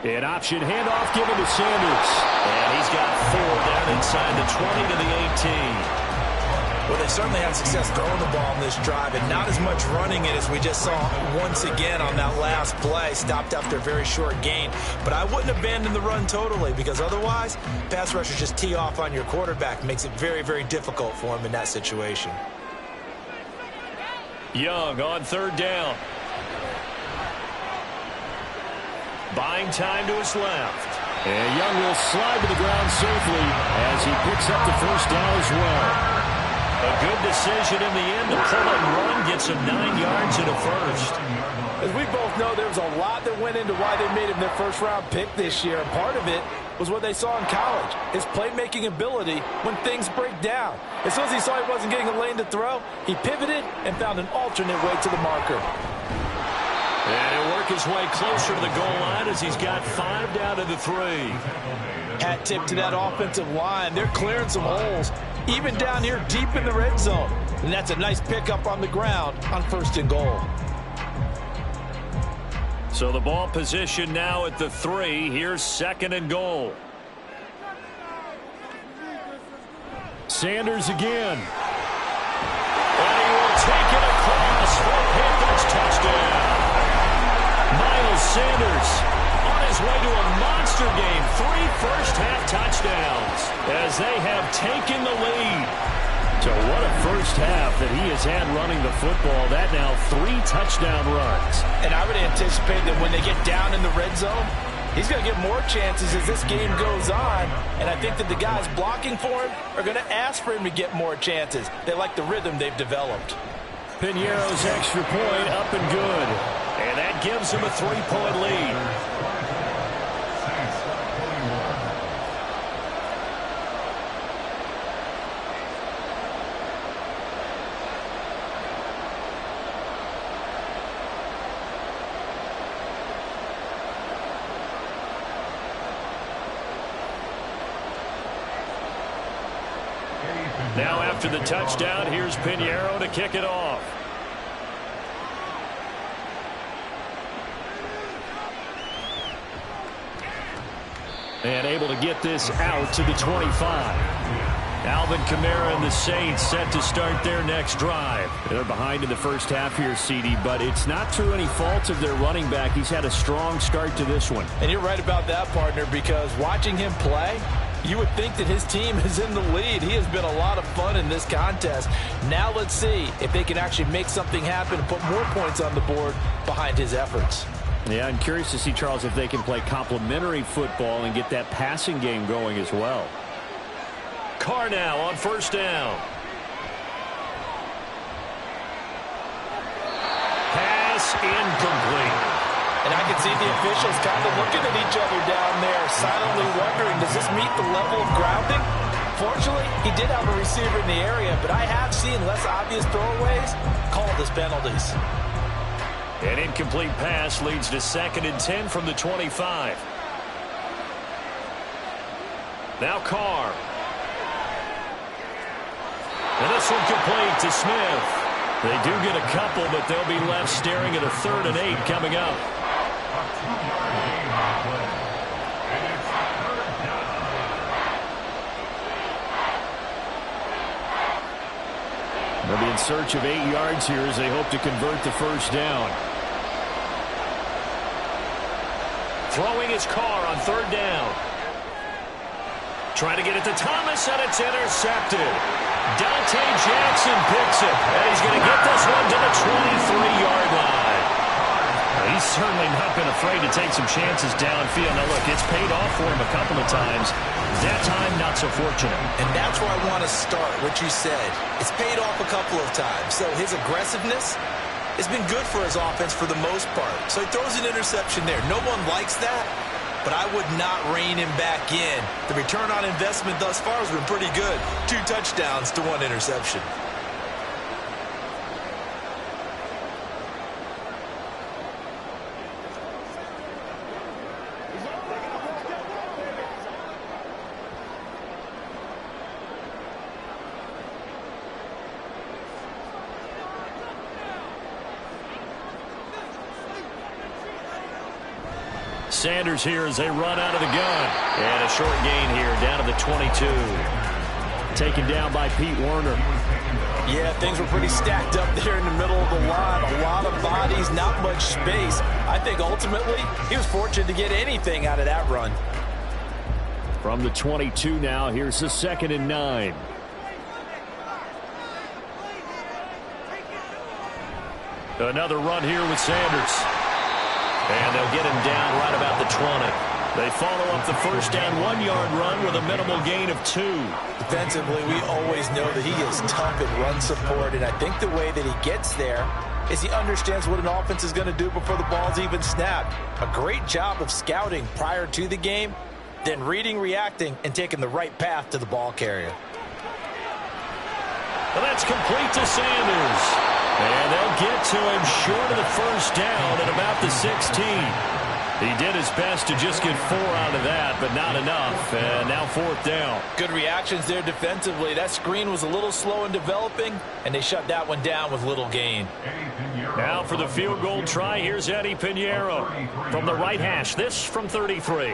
[SPEAKER 2] An option handoff given to Sanders. And he's got 4 down inside the 20 to the 18.
[SPEAKER 4] Well, they certainly had success throwing the ball on this drive and not as much running it as we just saw once again on that last play. Stopped after a very short gain. But I wouldn't abandon the run totally because otherwise, pass rushers just tee off on your quarterback. Makes it very, very difficult for him in that situation.
[SPEAKER 2] Young on 3rd down. Buying time to his left. And Young will slide to the ground safely as he picks up the first down as well. A good decision in the end to pull and run, gets him 9 yards and a first.
[SPEAKER 3] As we both know, there was a lot that went into why they made him their first-round pick this year. And part of it was what they saw in college, his playmaking ability when things break down. As soon as he saw he wasn't getting a lane to throw, he pivoted and found an alternate way to the marker.
[SPEAKER 2] And he'll work his way closer to the goal line as he's got 5 down to the 3.
[SPEAKER 3] Hat tip to that offensive line. They're clearing some holes, even down here deep in the red zone. And that's a nice pickup on the ground on 1st and goal.
[SPEAKER 2] So the ball position now at the 3. Here's 2nd and goal. Sanders again. And he will take it across for Panthers touchdown. Miles Sanders on his way to a monster game. 3 first-half touchdowns as they have taken the lead. So what a first half that he has had running the football. That now 3 touchdown runs.
[SPEAKER 3] And I would anticipate that when they get down in the red zone, he's going to get more chances as this game goes on. And I think that the guys blocking for him are going to ask for him to get more chances. They like the rhythm they've developed.
[SPEAKER 2] Piñeiro's extra point up and good. And that gives him a 3-point lead. Now after the touchdown, here's Piñeiro to kick it off. And able to get this out to the 25. Alvin Kamara and the Saints set to start their next drive. They're behind in the first half here, CD, but it's not through any fault of their running back. He's had a strong start to this one.
[SPEAKER 3] And you're right about that, partner, because watching him play, You would think that his team is in the lead. He has been a lot of fun in this contest. Now let's see if they can actually make something happen and put more points on the board behind his efforts.
[SPEAKER 2] Yeah, I'm curious to see, Charles, if they can play complementary football and get that passing game going as well. Carr now on first down. Pass incomplete.
[SPEAKER 3] And I can see the officials kind of looking at each other down there, silently wondering, does this meet the level of grounding? Fortunately, he did have a receiver in the area, but I have seen less obvious throwaways called as penalties.
[SPEAKER 2] An incomplete pass leads to 2nd and 10 from the 25. Now Carr. And this one complete to Smith. They do get a couple, but they'll be left staring at a 3rd and 8 coming up. They'll be in search of 8 yards here as they hope to convert the first down. Throwing his Carr on 3rd down. Trying to get it to Thomas, and it's intercepted. Dante Jackson picks it, and he's going to get this one to the 23-yard line. He's certainly not been afraid to take some chances downfield. Now, look, it's paid off for him a couple of times. That time, not so fortunate.
[SPEAKER 4] And that's where I want to start, what you said. It's paid off a couple of times. So his aggressiveness has been good for his offense for the most part. So he throws an interception there. No one likes that, but I would not rein him back in. The return on investment thus far has been pretty good. 2 touchdowns to 1 interception.
[SPEAKER 2] Sanders here as they run out of the gun. And a short gain here down to the 22. Taken down by Pete Werner.
[SPEAKER 3] Yeah, things were pretty stacked up there in the middle of the line. A lot of bodies, not much space. I think ultimately he was fortunate to get anything out of that run.
[SPEAKER 2] From the 22 now, here's the 2nd and 9. Another run here with Sanders. And they'll get him down right about the 20. They follow up the first down 1-yard run with a minimal gain of 2.
[SPEAKER 3] Defensively, we always know that he is tough in run support, and I think the way that he gets there is he understands what an offense is going to do before the ball's even snapped. A great job of scouting prior to the game, then reading, reacting, and taking the right path to the ball carrier.
[SPEAKER 2] Well, that's complete to Sanders. And they'll get to him short of the first down at about the 16. He did his best to just get 4 out of that, but not enough. And now 4th down.
[SPEAKER 3] Good reactions there defensively. That screen was a little slow in developing, and they shut that one down with little gain.
[SPEAKER 2] Now for the field goal try, here's Eddie Pinheiro from the right hash. This from 33.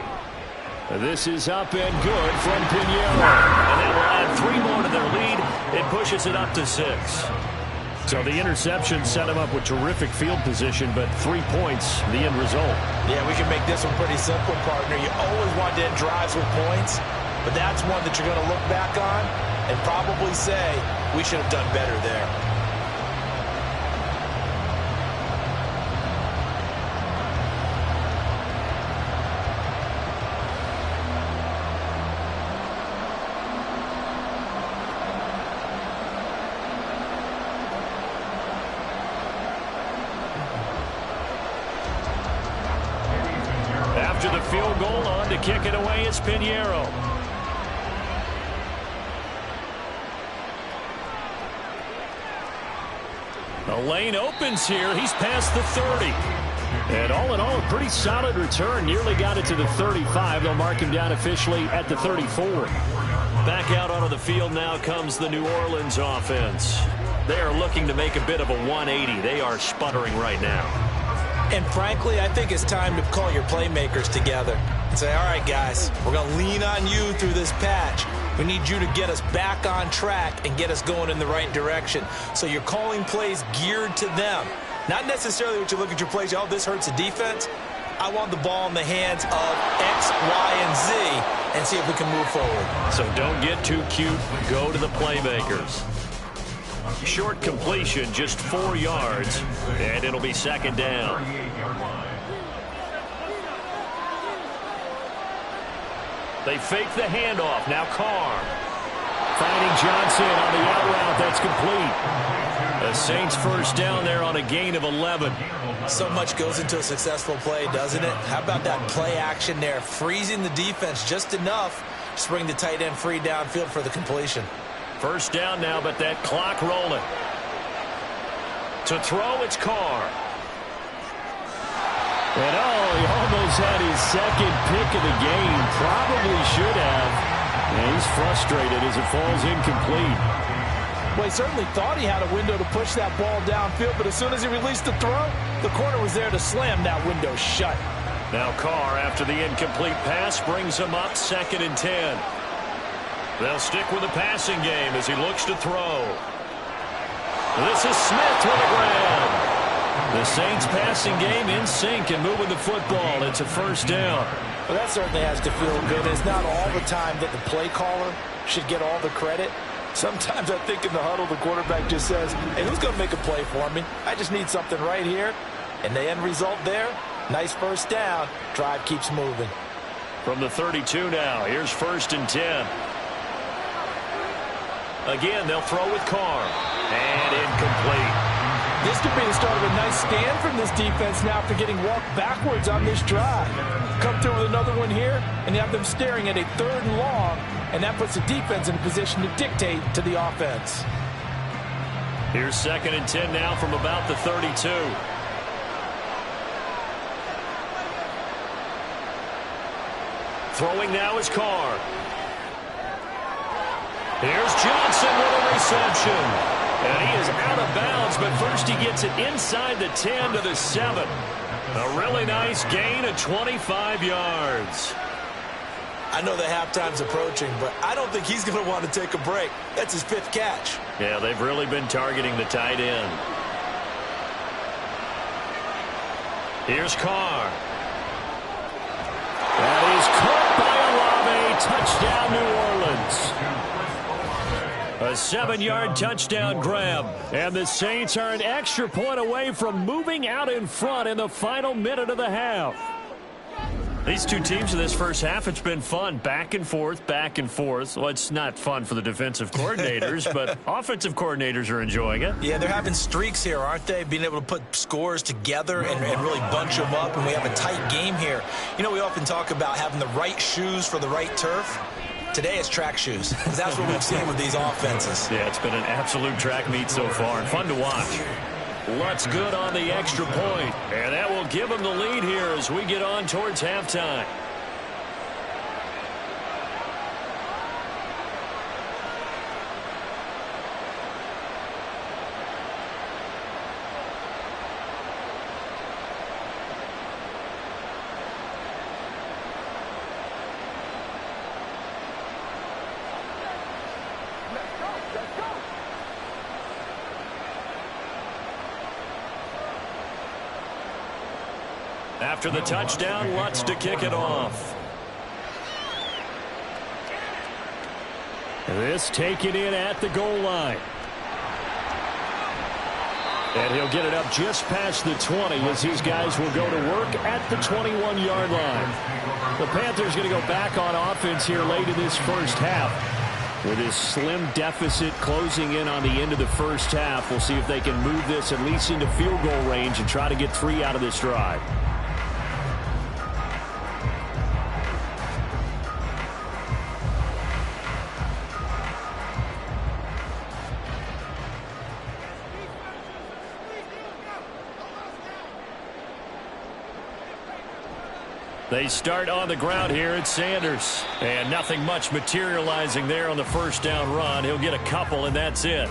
[SPEAKER 2] This is up and good from Pinheiro. And that will add 3 more to their lead. It pushes it up to 6. So the interception set him up with terrific field position, but 3 points, the end result.
[SPEAKER 3] Yeah, we can make this one pretty simple, partner. You always want to end drives with points, but that's one that you're going to look back on and probably say, we should have done better there.
[SPEAKER 2] After the field goal, on to kick it away is Pinheiro. The lane opens here. He's past the 30. And all in all, a pretty solid return. Nearly got it to the 35. They'll mark him down officially at the 34. Back out onto the field now comes the New Orleans offense. They are looking to make a bit of a 180. They are sputtering right now.
[SPEAKER 4] And frankly, I think it's time to call your playmakers together and say, all right, guys, we're going to lean on you through this patch. We need you to get us back on track and get us going in the right direction. So you're calling plays geared to them. Not necessarily what you look at your plays, oh, this hurts the defense. I want the ball in the hands of X, Y, and Z and see if we can move forward.
[SPEAKER 2] So don't get too cute. Go to the playmakers. Short completion, just 4 yards, and it'll be second down. They fake the handoff. Now Carr. Finding Johnson on the out route. That's complete. The Saints first down there on a gain of 11.
[SPEAKER 4] So much goes into a successful play, doesn't it? How about that play action there? Freezing the defense just enough to bring the tight end free downfield for the completion.
[SPEAKER 2] First down now, but that clock rolling. To throw, it's Carr. And he almost had his second pick of the game. Probably should have. And he's frustrated as it falls incomplete.
[SPEAKER 3] Well, he certainly thought he had a window to push that ball downfield, but as soon as he released the throw, the corner was there to slam that window shut.
[SPEAKER 2] Now Carr, after the incomplete pass, brings him up 2nd and 10. They'll stick with the passing game as he looks to throw. This is Smith with a grab. The Saints passing game in sync and moving the football. It's a first down.
[SPEAKER 3] Well, that certainly has to feel good. It's not all the time that the play caller should get all the credit. Sometimes I think in the huddle, the quarterback just says, hey, who's going to make a play for me? I just need something right here. And the end result there, nice first down. Drive keeps moving.
[SPEAKER 2] From the 32 now, here's 1st and 10. Again, they'll throw with Carr. And incomplete.
[SPEAKER 3] This could be the start of a nice stand from this defense now after getting walked backwards on this drive. Come through with another one here, and you have them staring at a 3rd and long, and that puts the defense in a position to dictate to the offense.
[SPEAKER 2] Here's 2nd and 10 now from about the 32. Throwing now is Carr. Here's Johnson with a reception. And he is out of bounds, but first he gets it inside the 10 to the 7. A really nice gain of 25 yards.
[SPEAKER 4] I know the halftime's approaching, but I don't think he's going to want to take a break. That's his 5th catch.
[SPEAKER 2] Yeah, they've really been targeting the tight end. Here's Carr. That is caught by Olave. Touchdown, New Orleans. A 7-yard touchdown grab. And the Saints are an extra point away from moving out in front in the final minute of the half. These two teams in this first half, it's been fun. Back and forth, back and forth. Well, it's not fun for the defensive coordinators, but offensive coordinators are enjoying it.
[SPEAKER 4] Yeah, they're having streaks here, aren't they? Being able to put scores together and really bunch them up, and we have a tight game here. You know, we often talk about having the right shoes for the right turf. Today it's track shoes, because that's what we've seen with these offenses.
[SPEAKER 2] Yeah, it's been an absolute track meet so far, and fun to watch. Lutz good on the extra point, and that will give them the lead here as we get on towards halftime. After the touchdown, Lutz to kick it off. This taken in at the goal line. And he'll get it up just past the 20 as these guys will go to work at the 21-yard line. The Panthers going to go back on offense here late in this first half. With this slim deficit closing in on the end of the first half, we'll see if they can move this at least into field goal range and try to get 3 out of this drive. They start on the ground here at Sanders. And nothing much materializing there on the first down run. He'll get a couple, and that's it.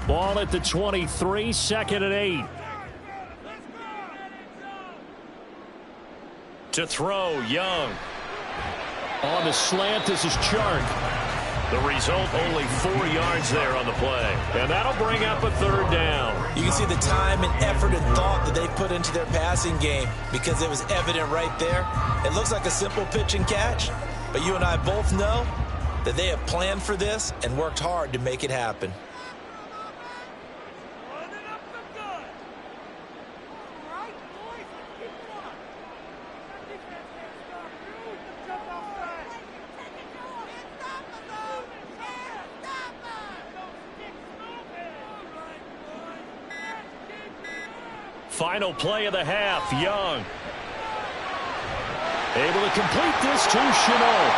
[SPEAKER 2] Ball at the 23, 2nd and 8. To throw, Young. On the slant, this is Chark. The result, only 4 yards there on the play. And that'll bring up a 3rd down.
[SPEAKER 4] You can see the time and effort and thought that they put into their passing game because it was evident right there. It looks like a simple pitch and catch, but you and I both know that they have planned for this and worked hard to make it happen.
[SPEAKER 2] Final play of the half, Young. Able to complete this to Chenault.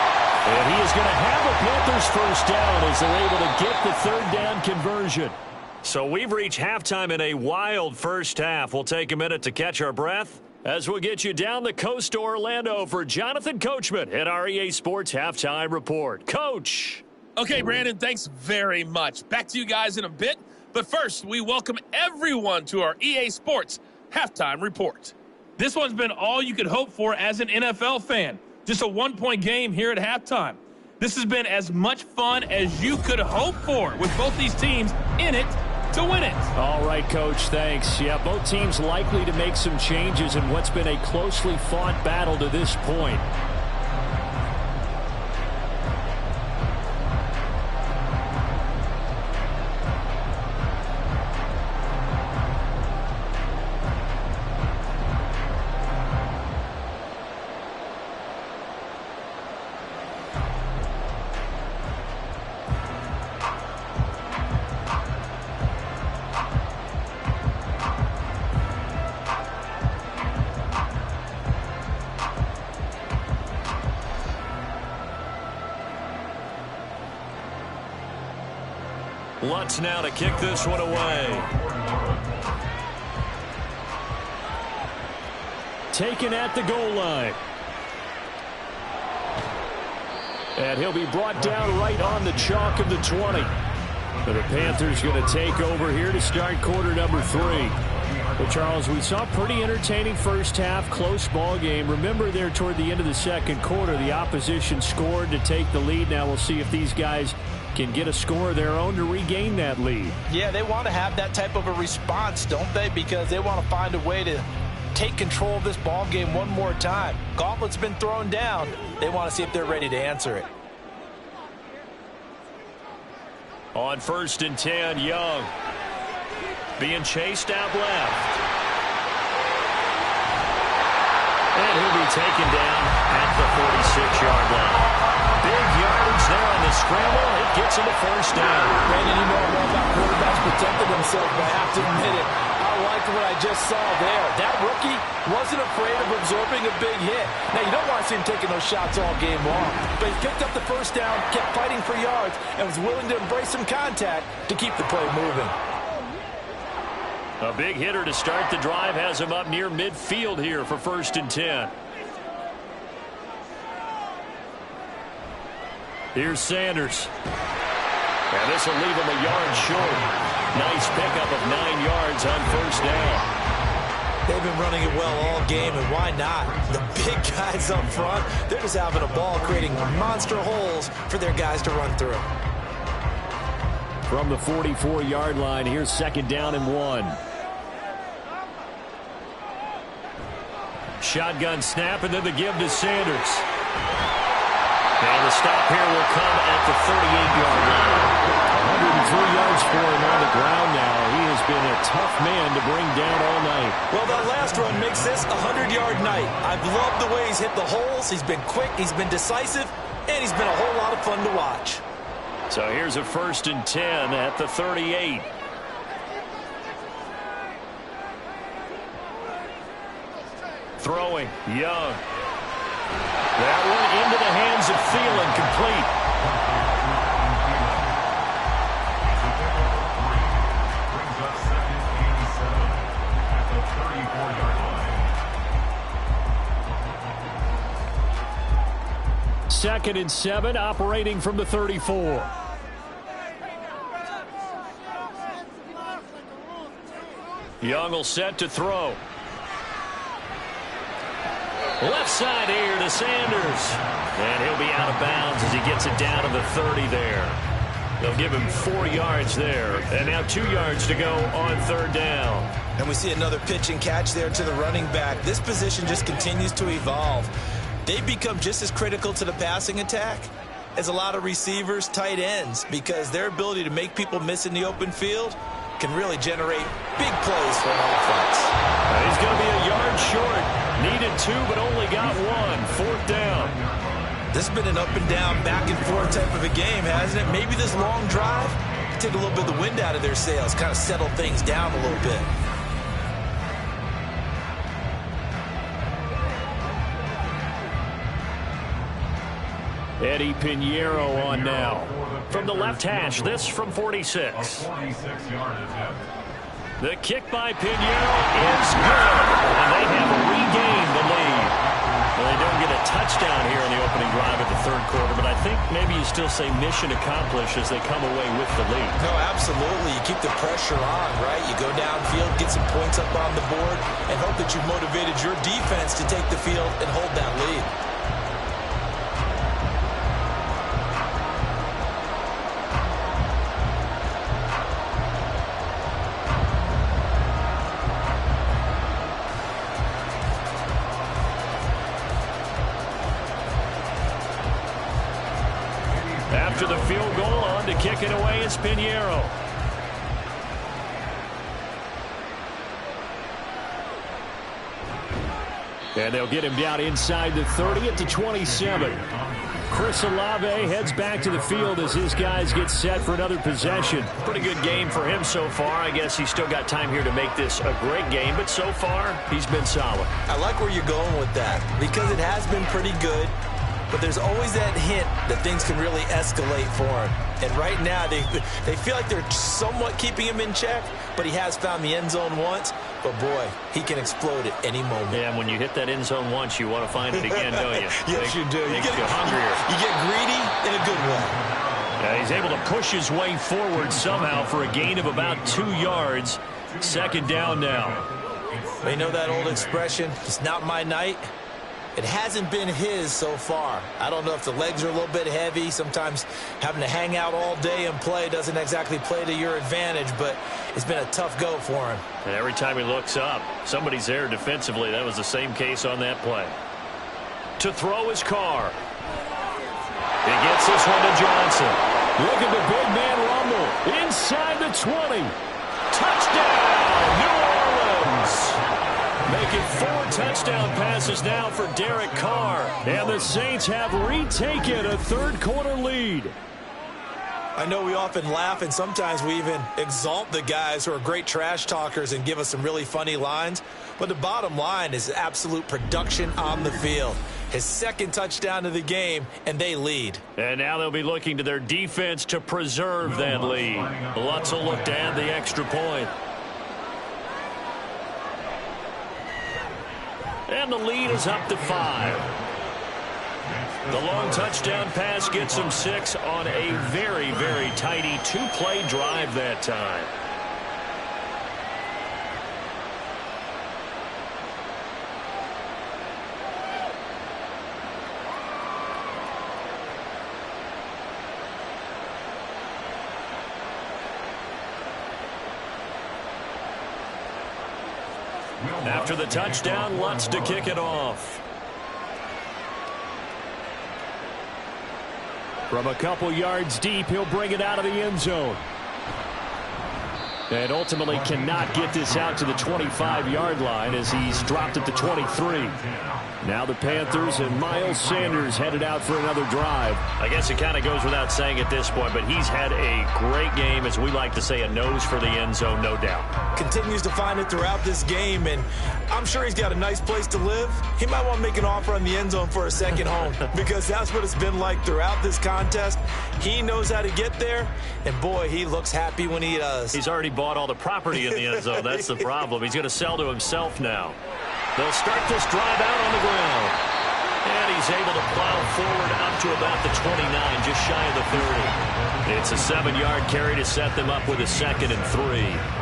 [SPEAKER 2] And he is going to have a Panthers first down as they're able to get the 3rd down conversion. So we've reached halftime in a wild first half. We'll take a minute to catch our breath as we'll get you down the coast to Orlando for Jonathan Coachman at our EA Sports Halftime Report. Coach.
[SPEAKER 7] Okay, Brandon, thanks very much. Back to you guys in a bit. But first, we welcome everyone to our EA Sports Halftime Report. This one's been all you could hope for as an NFL fan. Just a 1-point game here at halftime. This has been as much fun as you could hope for with both these teams in it to win it.
[SPEAKER 2] All right, Coach, thanks. Yeah, both teams likely to make some changes in what's been a closely fought battle to this point. Lutz now to kick this one away. Taken at the goal line. And he'll be brought down right on the chalk of the 20. So the Panthers going to take over here to start quarter number 3. Well, Charles, we saw a pretty entertaining first half, close ball game. Remember there toward the end of the second quarter, the opposition scored to take the lead. Now we'll see if these guys can get a score of their own to regain that lead.
[SPEAKER 3] Yeah, they want to have that type of a response, don't they? Because they want to find a way to take control of this ball game one more time. Gauntlet's been thrown down. They want to see if they're ready to answer it.
[SPEAKER 2] On 1st and 10, Young being chased out left. And he'll be taken down at the 46-yard line. Big yardage there on the scramble. It gets him a first down.
[SPEAKER 3] Brandon, you know more about quarterbacks protecting themselves, but I have to admit it. I liked what I just saw there. That rookie wasn't afraid of absorbing a big hit. Now, you don't want to see him taking those shots all game long, but he picked up the first down, kept fighting for yards, and was willing to embrace some contact to keep the play moving.
[SPEAKER 2] A big hitter to start the drive has him up near midfield here for 1st and 10. Here's Sanders. And this will leave him a yard short. Nice pickup of 9 yards on first down.
[SPEAKER 4] They've been running it well all game, and why not? The big guys up front, they're just having a ball, creating monster holes for their guys to run through.
[SPEAKER 2] From the 44-yard line, here's 2nd down and 1. Shotgun snap, and then the give to Sanders. And the stop here will come at the 38-yard line. 103 yards for him on the ground now. He has been a tough man to bring down all night.
[SPEAKER 4] Well, that last run makes this a 100-yard night. I've loved the way he's hit the holes. He's been quick, he's been decisive, and he's been a whole lot of fun to watch.
[SPEAKER 2] So here's a 1st and 10 at the 38. Throwing, Young. That one into the hands of Thielen, complete.
[SPEAKER 6] Brings up 2nd and 7 at the 34-yard line.
[SPEAKER 2] 2nd and 7, operating from the 34. Young will set to throw. Left side here to Sanders. And he'll be out of bounds as he gets it down to the 30 there. They'll give him 4 yards there. And now 2 yards to go on 3rd down.
[SPEAKER 4] And we see another pitch and catch there to the running back. This position just continues to evolve. They become just as critical to the passing attack as a lot of receivers, tight ends, because their ability to make people miss in the open field can really generate big plays for an offense.
[SPEAKER 2] He's going to be a yard short. Needed 2, but only got 1. 4th down.
[SPEAKER 4] This has been an up and down, back and forth type of a game, hasn't it? Maybe this long drive take a little bit of the wind out of their sails, kind of settle things down a little bit.
[SPEAKER 2] Eddie Pinheiro on now. From the left hash, this from 46. The kick by Pinheiro is good. And they have regained the lead. Well, they don't get a touchdown here in the opening drive of the 3rd quarter, but I think maybe you still say mission accomplished as they come away with the lead.
[SPEAKER 4] No, absolutely. You keep the pressure on, right? You go downfield, get some points up on the board, and hope that you've motivated your defense to take the field and hold that lead.
[SPEAKER 2] After the field goal, on to kick it away, it's Pinheiro. And they'll get him down inside the 30 at the 27. Chris Olave heads back to the field as his guys get set for another possession. Pretty good game for him so far. I guess he's still got time here to make this a great game, but so far, he's been solid.
[SPEAKER 4] I like where you're going with that because it has been pretty good. But there's always that hint that things can really escalate for him. And right now, they feel like they're somewhat keeping him in check, but he has found the end zone once. But, boy, he can explode at any moment.
[SPEAKER 2] Yeah, and when you hit that end zone once, you want to find it again, don't you?
[SPEAKER 4] Yes, you do.
[SPEAKER 2] Makes you hungrier.
[SPEAKER 4] You get greedy in a good way.
[SPEAKER 2] Yeah, he's able to push his way forward somehow for a gain of about 2 yards. 2nd down now.
[SPEAKER 4] You know that old expression, it's not my night? It hasn't been his so far. I don't know if the legs are a little bit heavy. Sometimes having to hang out all day and play doesn't exactly play to your advantage, but it's been a tough go for him.
[SPEAKER 2] And every time he looks up, somebody's there defensively. That was the same case on that play. To throw his car. He gets this one to Johnson. Look at the big man rumble. Inside the 20. Touchdown, New Orleans. Making 4 touchdown passes now for Derek Carr. And the Saints have retaken a 3rd quarter lead.
[SPEAKER 4] I know we often laugh and sometimes we even exalt the guys who are great trash talkers and give us some really funny lines. But the bottom line is absolute production on the field. His 2nd touchdown of the game, and they lead.
[SPEAKER 2] And now they'll be looking to their defense to preserve that lead. Lutz will look to add the extra point. And the lead is up to 5. The long touchdown pass gets them 6 on a very, very tidy 2-play drive that time. After the touchdown, Lutz to kick it off. From a couple yards deep, he'll bring it out of the end zone. And ultimately cannot get this out to the 25-yard line as he's dropped at the 23. Now the Panthers and Miles Sanders headed out for another drive. I guess it kind of goes without saying at this point, but he's had a great game, as we like to say, a nose for the end zone, no doubt.
[SPEAKER 4] Continues to find it throughout this game, and I'm sure he's got a nice place to live. He might want to make an offer on the end zone for a second home because that's what it's been like throughout this contest. He knows how to get there, and boy, he looks happy when he does.
[SPEAKER 2] He's already bought all the property in the end zone. That's the problem. He's going to sell to himself now. They'll start this drive out on the ground. And he's able to plow forward up to about the 29, just shy of the 30. It's a 7-yard carry to set them up with a 2nd and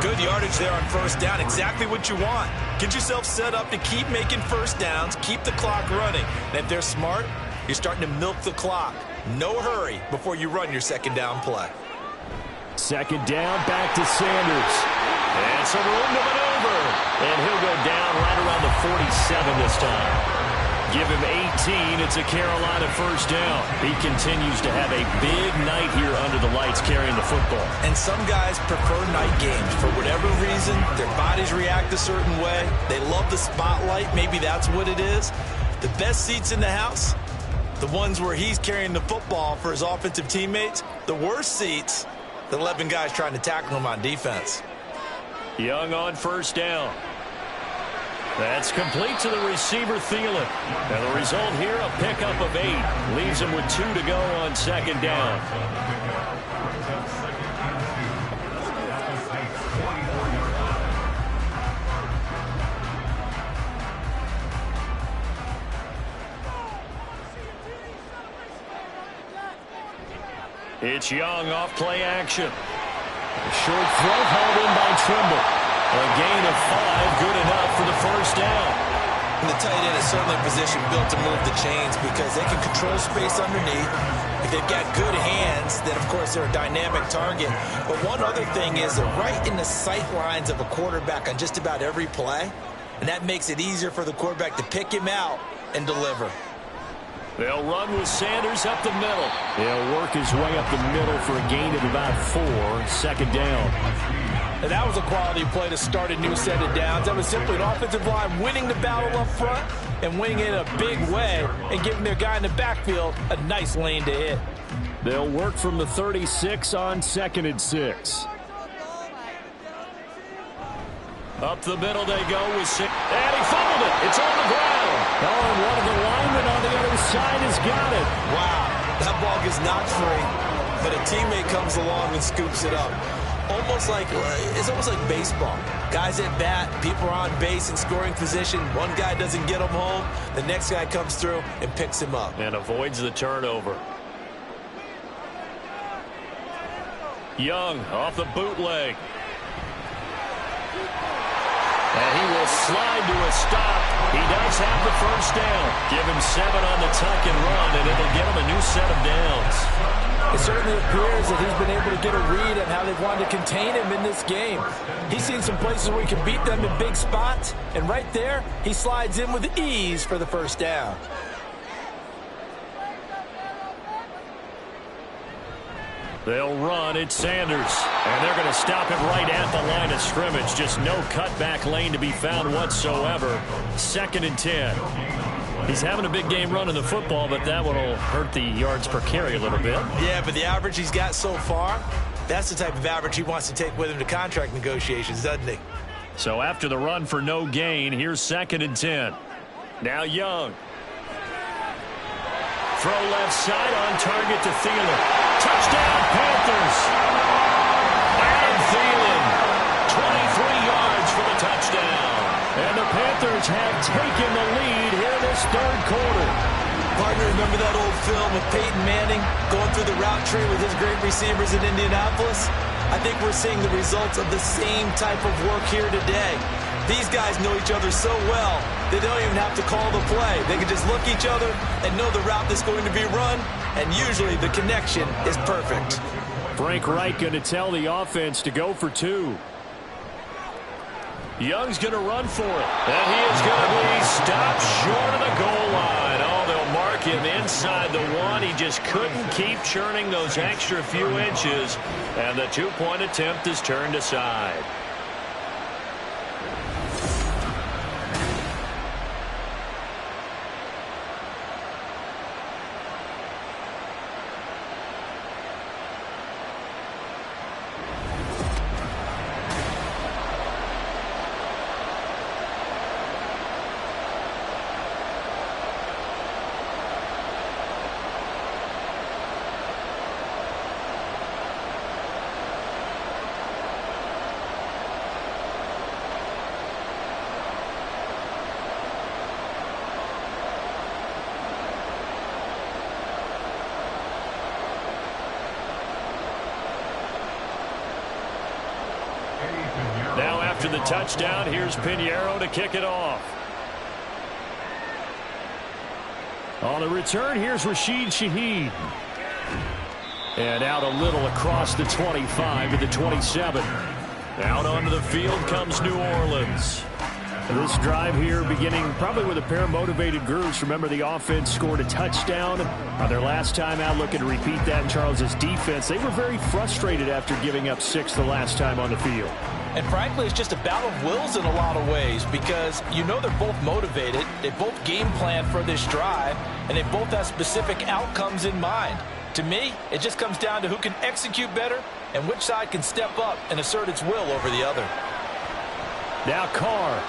[SPEAKER 2] 3.
[SPEAKER 4] Good yardage there on first down. Exactly what you want. Get yourself set up to keep making first downs, keep the clock running. And if they're smart, you're starting to milk the clock. No hurry before you run your 2nd down play.
[SPEAKER 2] 2nd down, back to Sanders. And some room to maneuver. And he'll go down right around the 47 this time. Give him 18. It's a Carolina first down. He continues to have a big night here under the lights carrying the football.
[SPEAKER 4] And some guys prefer night games. For whatever reason, their bodies react a certain way. They love the spotlight. Maybe that's what it is. The best seats in the house, the ones where he's carrying the football for his offensive teammates. The worst seats, the 11 guys trying to tackle him on defense.
[SPEAKER 2] Young on first down. That's complete to the receiver, Thielen. And the result here, a pickup of 8. Leaves him with 2 to go on 2nd down. It's Young off play action. A short throw hauled in by Trimble. A gain of 5, good enough for the first down.
[SPEAKER 4] And the tight end is certainly a position built to move the chains because they can control space underneath. If they've got good hands, then, of course, they're a dynamic target. But one other thing is they're right in the sight lines of a quarterback on just about every play. And that makes it easier for the quarterback to pick him out and deliver.
[SPEAKER 2] They'll run with Sanders up the middle. He'll work his way up the middle for a gain of about 4, 2nd down.
[SPEAKER 3] And that was a quality play to start a new set of downs. That was simply an offensive line winning the battle up front and winning it in a big way and giving their guy in the backfield a nice lane to hit.
[SPEAKER 2] They'll work from the 36 on 2nd and 6. Up the middle they go with 6. And he fumbled it. It's on the ground. Oh, and one of the linemen on the other side has got it.
[SPEAKER 4] Wow, that ball gets knocked free, but a teammate comes along and scoops it up. It's almost like baseball. Guys at bat, people are on base in scoring position. One guy doesn't get him home. The next guy comes through and picks him up.
[SPEAKER 2] And avoids the turnover. Young off the bootleg. And he will slide to a stop. He does have the first down. Give him 7 on the tuck and run, and it'll get him a new set of downs.
[SPEAKER 3] It certainly appears that he's been able to get a read on how they've wanted to contain him in this game. He's seen some places where he can beat them in big spots, and right there, he slides in with ease for the first down.
[SPEAKER 2] They'll run. It's Sanders. And they're going to stop him right at the line of scrimmage. Just no cutback lane to be found whatsoever. 2nd and 10. He's having a big game running the football, but that one will hurt the yards per carry a little bit.
[SPEAKER 4] Yeah, but the average he's got so far, that's the type of average he wants to take with him to contract negotiations, doesn't he?
[SPEAKER 2] So after the run for no gain, here's 2nd and 10. Now Young. Throw left side on target to Thielen. Touchdown, Panthers. Adam Thielen, 23 yards for the touchdown. And the Panthers have taken the lead here in this 3rd quarter.
[SPEAKER 4] Partner, remember that old film of Peyton Manning going through the route tree with his great receivers in Indianapolis? I think we're seeing the results of the same type of work here today. These guys know each other so well, they don't even have to call the play. They can just look each other and know the route that's going to be run, and usually the connection is perfect.
[SPEAKER 2] Frank Wright going to tell the offense to go for 2. Young's going to run for it. And he is going to be stopped short of the goal line. Oh, they'll mark him inside the 1. He just couldn't keep churning those extra few inches. And the 2-point attempt is turned aside. the touchdown. Here's Pinheiro to kick it off. On the return, here's Rashid Shaheed. And out a little across the 25 to the 27. Out onto the field comes New Orleans. This drive here beginning probably with a pair of motivated groups. Remember, the offense scored a touchdown on their last time out, looking to repeat that in Charles's defense. They were very frustrated after giving up 6 the last time on the field.
[SPEAKER 4] And frankly, it's just a battle of wills in a lot of ways because you know they're both motivated. They both game plan for this drive, and they both have specific outcomes in mind. To me, it just comes down to who can execute better and which side can step up and assert its will over the other.
[SPEAKER 2] Now Carr.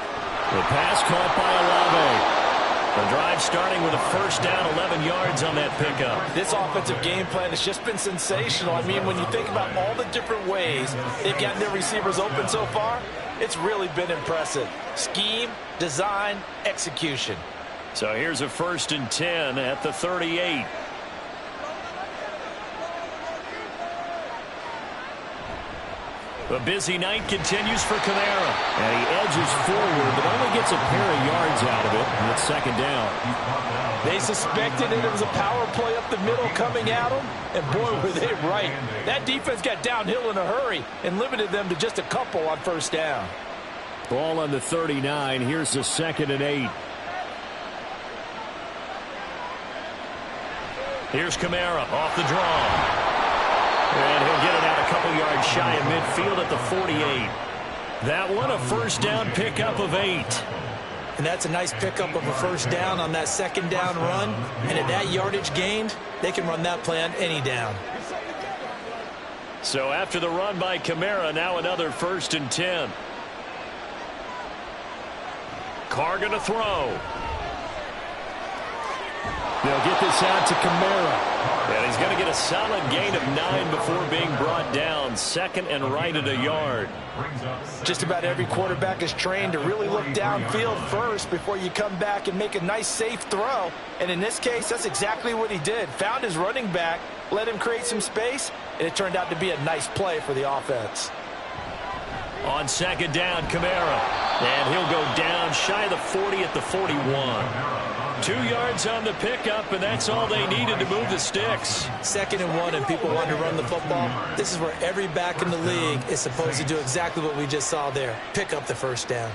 [SPEAKER 2] The pass caught by Olave. The drive starting with a first down, 11 yards on that pickup.
[SPEAKER 4] This offensive game plan has just been sensational. I mean, when you think about all the different ways they've gotten their receivers open so far, it's really been impressive. Scheme, design, execution.
[SPEAKER 2] So here's a 1st and 10 at the 38. A busy night continues for Kamara. And he edges forward, but only gets a pair of yards out of it. And it's 2nd down.
[SPEAKER 4] They suspected it was a power play up the middle coming at them. And boy, were they right. That defense got downhill in a hurry and limited them to just a couple on 1st down.
[SPEAKER 2] Ball on the 39. Here's the 2nd and 8. Here's Kamara off the draw. And he'll get it out a couple yards shy of midfield at the 48. That one, a 1st down pickup of 8.
[SPEAKER 4] And that's a nice pickup of a 1st down on that 2nd down run. And at that yardage gained, they can run that play on any down.
[SPEAKER 2] So after the run by Kamara, now another 1st and 10. Carr going to throw. They'll get this out to Kamara. And he's going to get a solid gain of 9 before being brought down. 2nd and right at a yard.
[SPEAKER 4] Just about every quarterback is trained to really look downfield first before you come back and make a nice, safe throw. And in this case, that's exactly what he did. Found his running back, let him create some space, and it turned out to be a nice play for the offense.
[SPEAKER 2] On 2nd down, Kamara. And he'll go down shy of the 40 at the 41. 2 yards on the pickup, and that's all they needed to move the sticks.
[SPEAKER 4] 2nd and 1, and people want to run the football. This is where every back in the league is supposed to do exactly what we just saw there. Pick up the 1st down.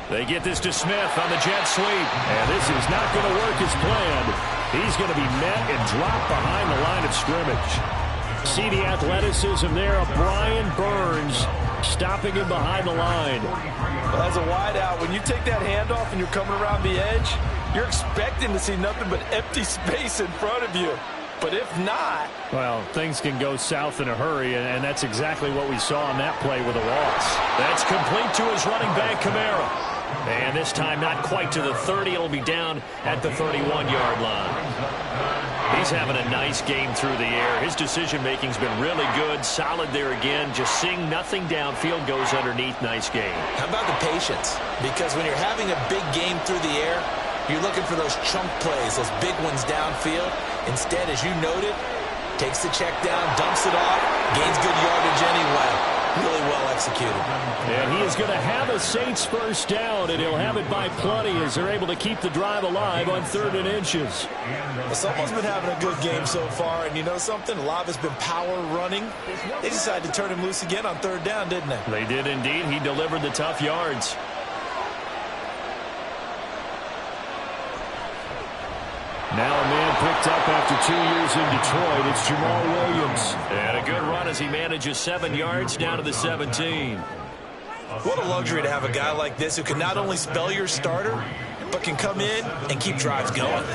[SPEAKER 2] They get this to Smith on the jet sweep. And this is not going to work as planned. He's going to be met and dropped behind the line of scrimmage. See the athleticism there of Brian Burns stopping him behind the line.
[SPEAKER 4] Well, as a wideout, when you take that handoff and you're coming around the edge, you're expecting to see nothing but empty space in front of you. But if not...
[SPEAKER 2] well, things can go south in a hurry, and that's exactly what we saw on that play with a loss. That's complete to his running back, Kamara. And this time not quite to the 30. It'll be down at the 31-yard line. He's having a nice game through the air. His decision-making's been really good. Solid there again. Just seeing nothing downfield, goes underneath. Nice game.
[SPEAKER 4] How about the patience? Because when you're having a big game through the air, you're looking for those chunk plays, those big ones downfield. Instead, as you noted, takes the check down, dumps it off, gains good yardage anyway. Really well executed.
[SPEAKER 2] And he is going to have a Saints 1st down, and he'll have it by plenty as they're able to keep the drive alive on 3rd and inches.
[SPEAKER 4] Well, someone's been having a good game so far, and you know something? A lot has been power running. They decided to turn him loose again on 3rd down, didn't they?
[SPEAKER 2] They did indeed. He delivered the tough yards. Now a man picked up after 2 years in Detroit. It's Jamal Williams. And a good run as he manages 7 yards down to the 17.
[SPEAKER 4] What a luxury to have a guy like this who can not only spell your starter, but can come in and keep drives going.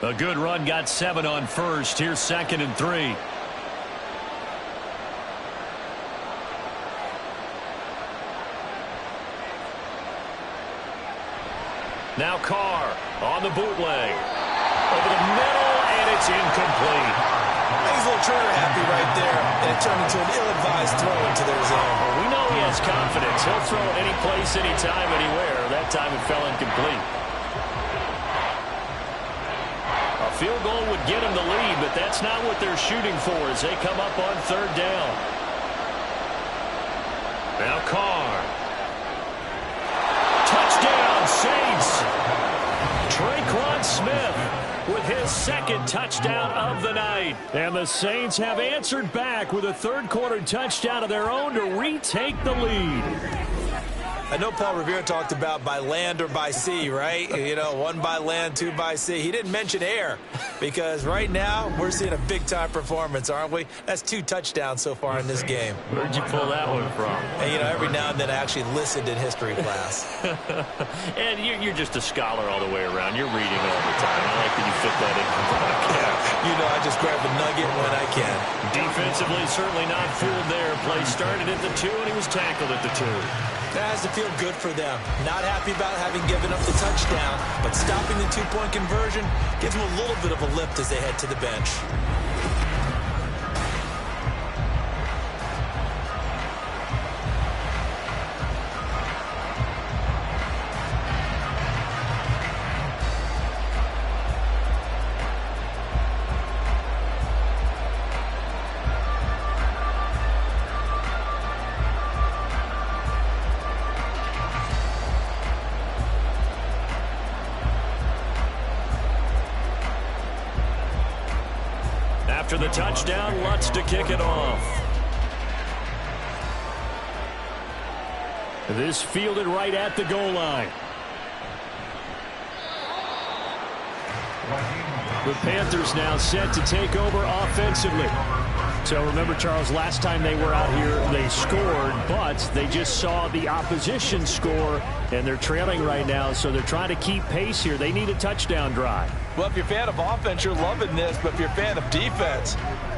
[SPEAKER 2] A good run, got 7 on 1st. Here's 2nd and 3. Now Carr on the bootleg. Over the middle, and it's incomplete.
[SPEAKER 4] He's a little trigger happy right there, and it turned into an ill-advised throw into their zone.
[SPEAKER 2] Well, we know he has confidence. He'll throw it any place, anytime, anywhere. That time it fell incomplete. Field goal would get them the lead, but that's not what they're shooting for as they come up on third down. Now Carr. Touchdown, Saints. Traquan Smith with his second touchdown of the night. And the Saints have answered back with a third-quarter touchdown of their own to retake the lead.
[SPEAKER 4] I know Paul Revere talked about by land or by sea, right? You know, one by land, two by sea. He didn't mention air because right now we're seeing a big-time performance, aren't we? That's 2 touchdowns so far in this game.
[SPEAKER 2] Where'd you pull that one from?
[SPEAKER 4] And, you know, every now and then I actually listened in history class.
[SPEAKER 2] And you're just a scholar all the way around. You're reading all the time. I like that you fit that in.
[SPEAKER 4] You know, I just grab a nugget when I can.
[SPEAKER 2] Defensively, certainly not fooled there. Play started at the 2, and he was tackled at the 2.
[SPEAKER 4] That has to feel good for them. Not happy about having given up the touchdown, but stopping the 2-point conversion gives them a little bit of a lift as they head to the bench.
[SPEAKER 2] After the touchdown, Lutz to kick it off. This fielded right at the goal line. The Panthers now set to take over offensively. So remember, Charles, last time they were out here, they scored, but they just saw the opposition score, and they're trailing right now, so they're trying to keep pace here. They need a touchdown drive.
[SPEAKER 3] Well, if you're a fan of offense, you're loving this, but if you're a fan of defense,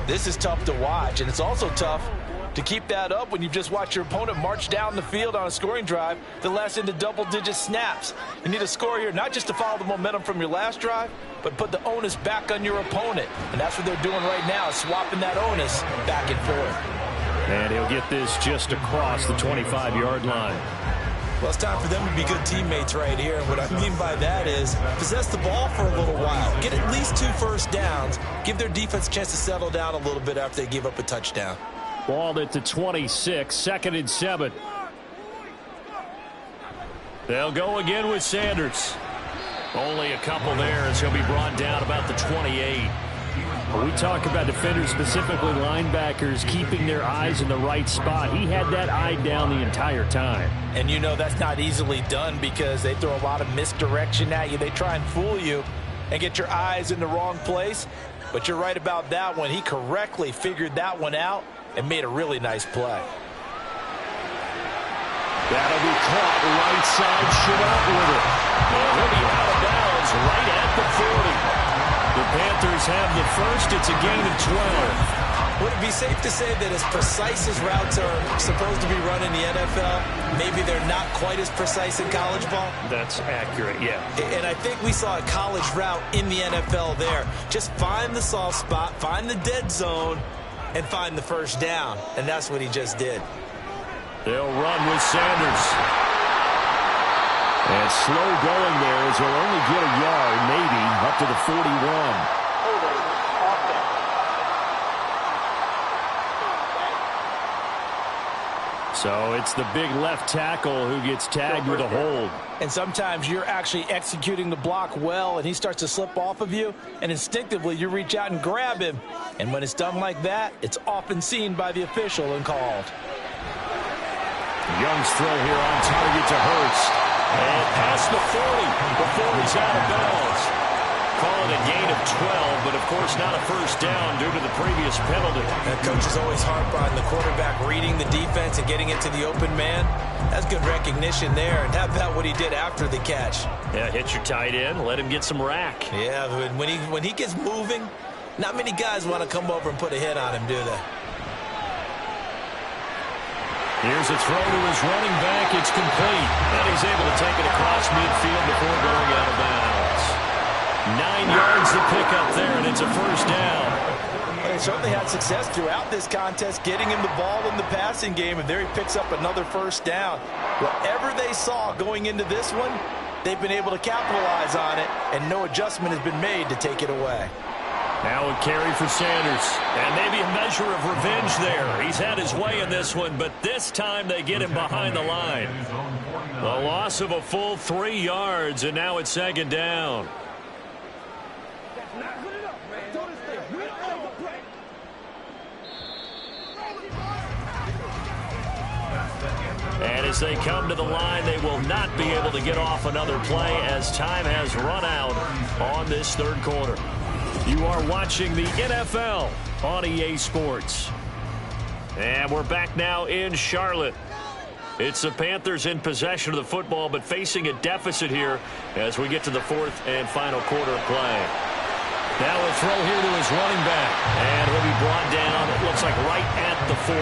[SPEAKER 3] this is tough to watch, and it's also tough to keep that up when you've just watched your opponent march down the field on a scoring drive that lasts into double-digit snaps. You need a score here, not just to follow the momentum from your last drive, but put the onus back on your opponent. And that's what they're doing right now, swapping that onus back and forth.
[SPEAKER 2] And he'll get this just across the 25-yard line.
[SPEAKER 4] Well, it's time for them to be good teammates right here. And what I mean by that is possess the ball for a little while. Get at least 2 first downs. Give their defense a chance to settle down a little bit after they give up a touchdown.
[SPEAKER 2] Ball at the 26, 2nd and 7. They'll go again with Sanders. Only a couple there as he'll be brought down about the 28. We talk about defenders, specifically linebackers, keeping their eyes in the right spot. He had that eye down the entire time.
[SPEAKER 3] And you know that's not easily done because they throw a lot of misdirection at you. They try and fool you and get your eyes in the wrong place. But you're right about that one. He correctly figured that one out and made a really nice play.
[SPEAKER 2] That'll be caught right side, shut out with it. And he'll be out of bounds right at the 40. The Panthers have the first. It's a gain of 12.
[SPEAKER 4] Would it be safe to say that as precise as routes are supposed to be run in the NFL, maybe they're not quite as precise in college ball?
[SPEAKER 2] That's accurate, yeah.
[SPEAKER 4] And I think we saw a college route in the NFL there. Just find the soft spot, find the dead zone, and find the first down. And that's what he just did.
[SPEAKER 2] They'll run with Sanders. And slow going there as he'll only get a yard, maybe, up to the 41. So it's the big left tackle who gets tagged with a hold.
[SPEAKER 3] And sometimes you're actually executing the block well, and he starts to slip off of you, and instinctively you reach out and grab him. And when it's done like that, it's often seen by the official and called.
[SPEAKER 2] Young's throw here on target to Hurst. And past the 40 before he's out of bounds. Call it a gain of 12, but of course not a first down due to the previous penalty.
[SPEAKER 4] And coaches always harp on the quarterback reading the defense and getting into the open man. That's good recognition there. And how about what he did after the catch?
[SPEAKER 2] Yeah, hit your tight end, let him get some rack.
[SPEAKER 4] Yeah, when he gets moving, not many guys want to come over and put a hit on him, do they?
[SPEAKER 2] Here's a throw to his running back. It's complete. And he's able to take it across midfield before going out of bounds. 9 yards to pick up there, and it's a first down.
[SPEAKER 3] They certainly had success throughout this contest, getting him the ball in the passing game, and there he picks up another first down. Whatever they saw going into this one,
[SPEAKER 4] they've been able to capitalize on it, and no adjustment has been made to take it away.
[SPEAKER 2] Now a carry for Sanders, and maybe a measure of revenge there. He's had his way in this one, but this time they get him behind the line. The loss of a full 3 yards, and now it's second down. And as they come to the line, they will not be able to get off another play as time has run out on this third quarter. You are watching the NFL on EA Sports. And we're back now in Charlotte. It's the Panthers in possession of the football, but facing a deficit here as we get to the fourth and final quarter of play. Now a throw here to his running back, and he'll be brought down, it looks like right at the 40.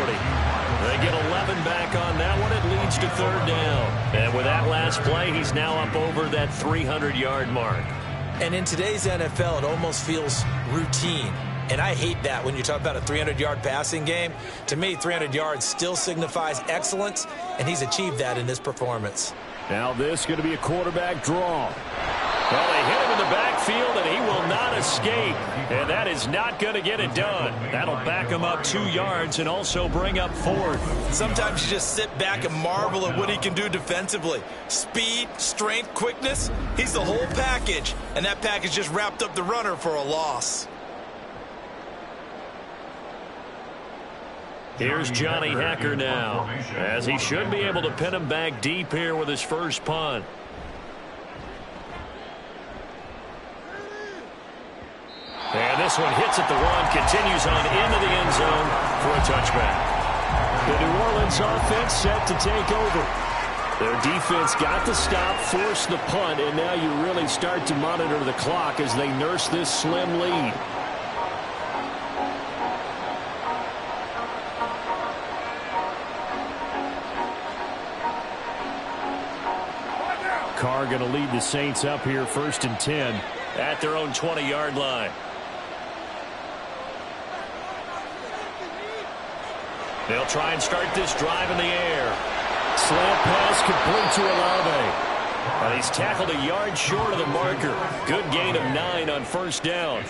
[SPEAKER 2] They get 11 back on that one. It leads to third down. And with that last play, he's now up over that 300-yard mark.
[SPEAKER 4] And in today's NFL, it almost feels routine. And I hate that when you talk about a 300-yard passing game. To me, 300 yards still signifies excellence, and he's achieved that in this performance.
[SPEAKER 2] Now this is going to be a quarterback draw. Well, they hit him in the backfield, and he will not escape. And that is not going to get it done. That'll back him up 2 yards and also bring up fourth.
[SPEAKER 4] Sometimes you just sit back and marvel at what he can do defensively. Speed, strength, quickness, he's the whole package. And that package just wrapped up the runner for a loss.
[SPEAKER 2] Here's Johnny Hacker now, as he should be able to pin him back deep here with his first punt. And this one hits at the one, continues on into the end zone for a touchback. The New Orleans offense set to take over. Their defense got the stop, forced the punt, and now you really start to monitor the clock as they nurse this slim lead. Carr going to lead the Saints up here, 1st and 10 at their own 20-yard line. They'll try and start this drive in the air. Slant pass complete to Olave. And he's tackled a yard short of the marker. Good gain of 9 on first down.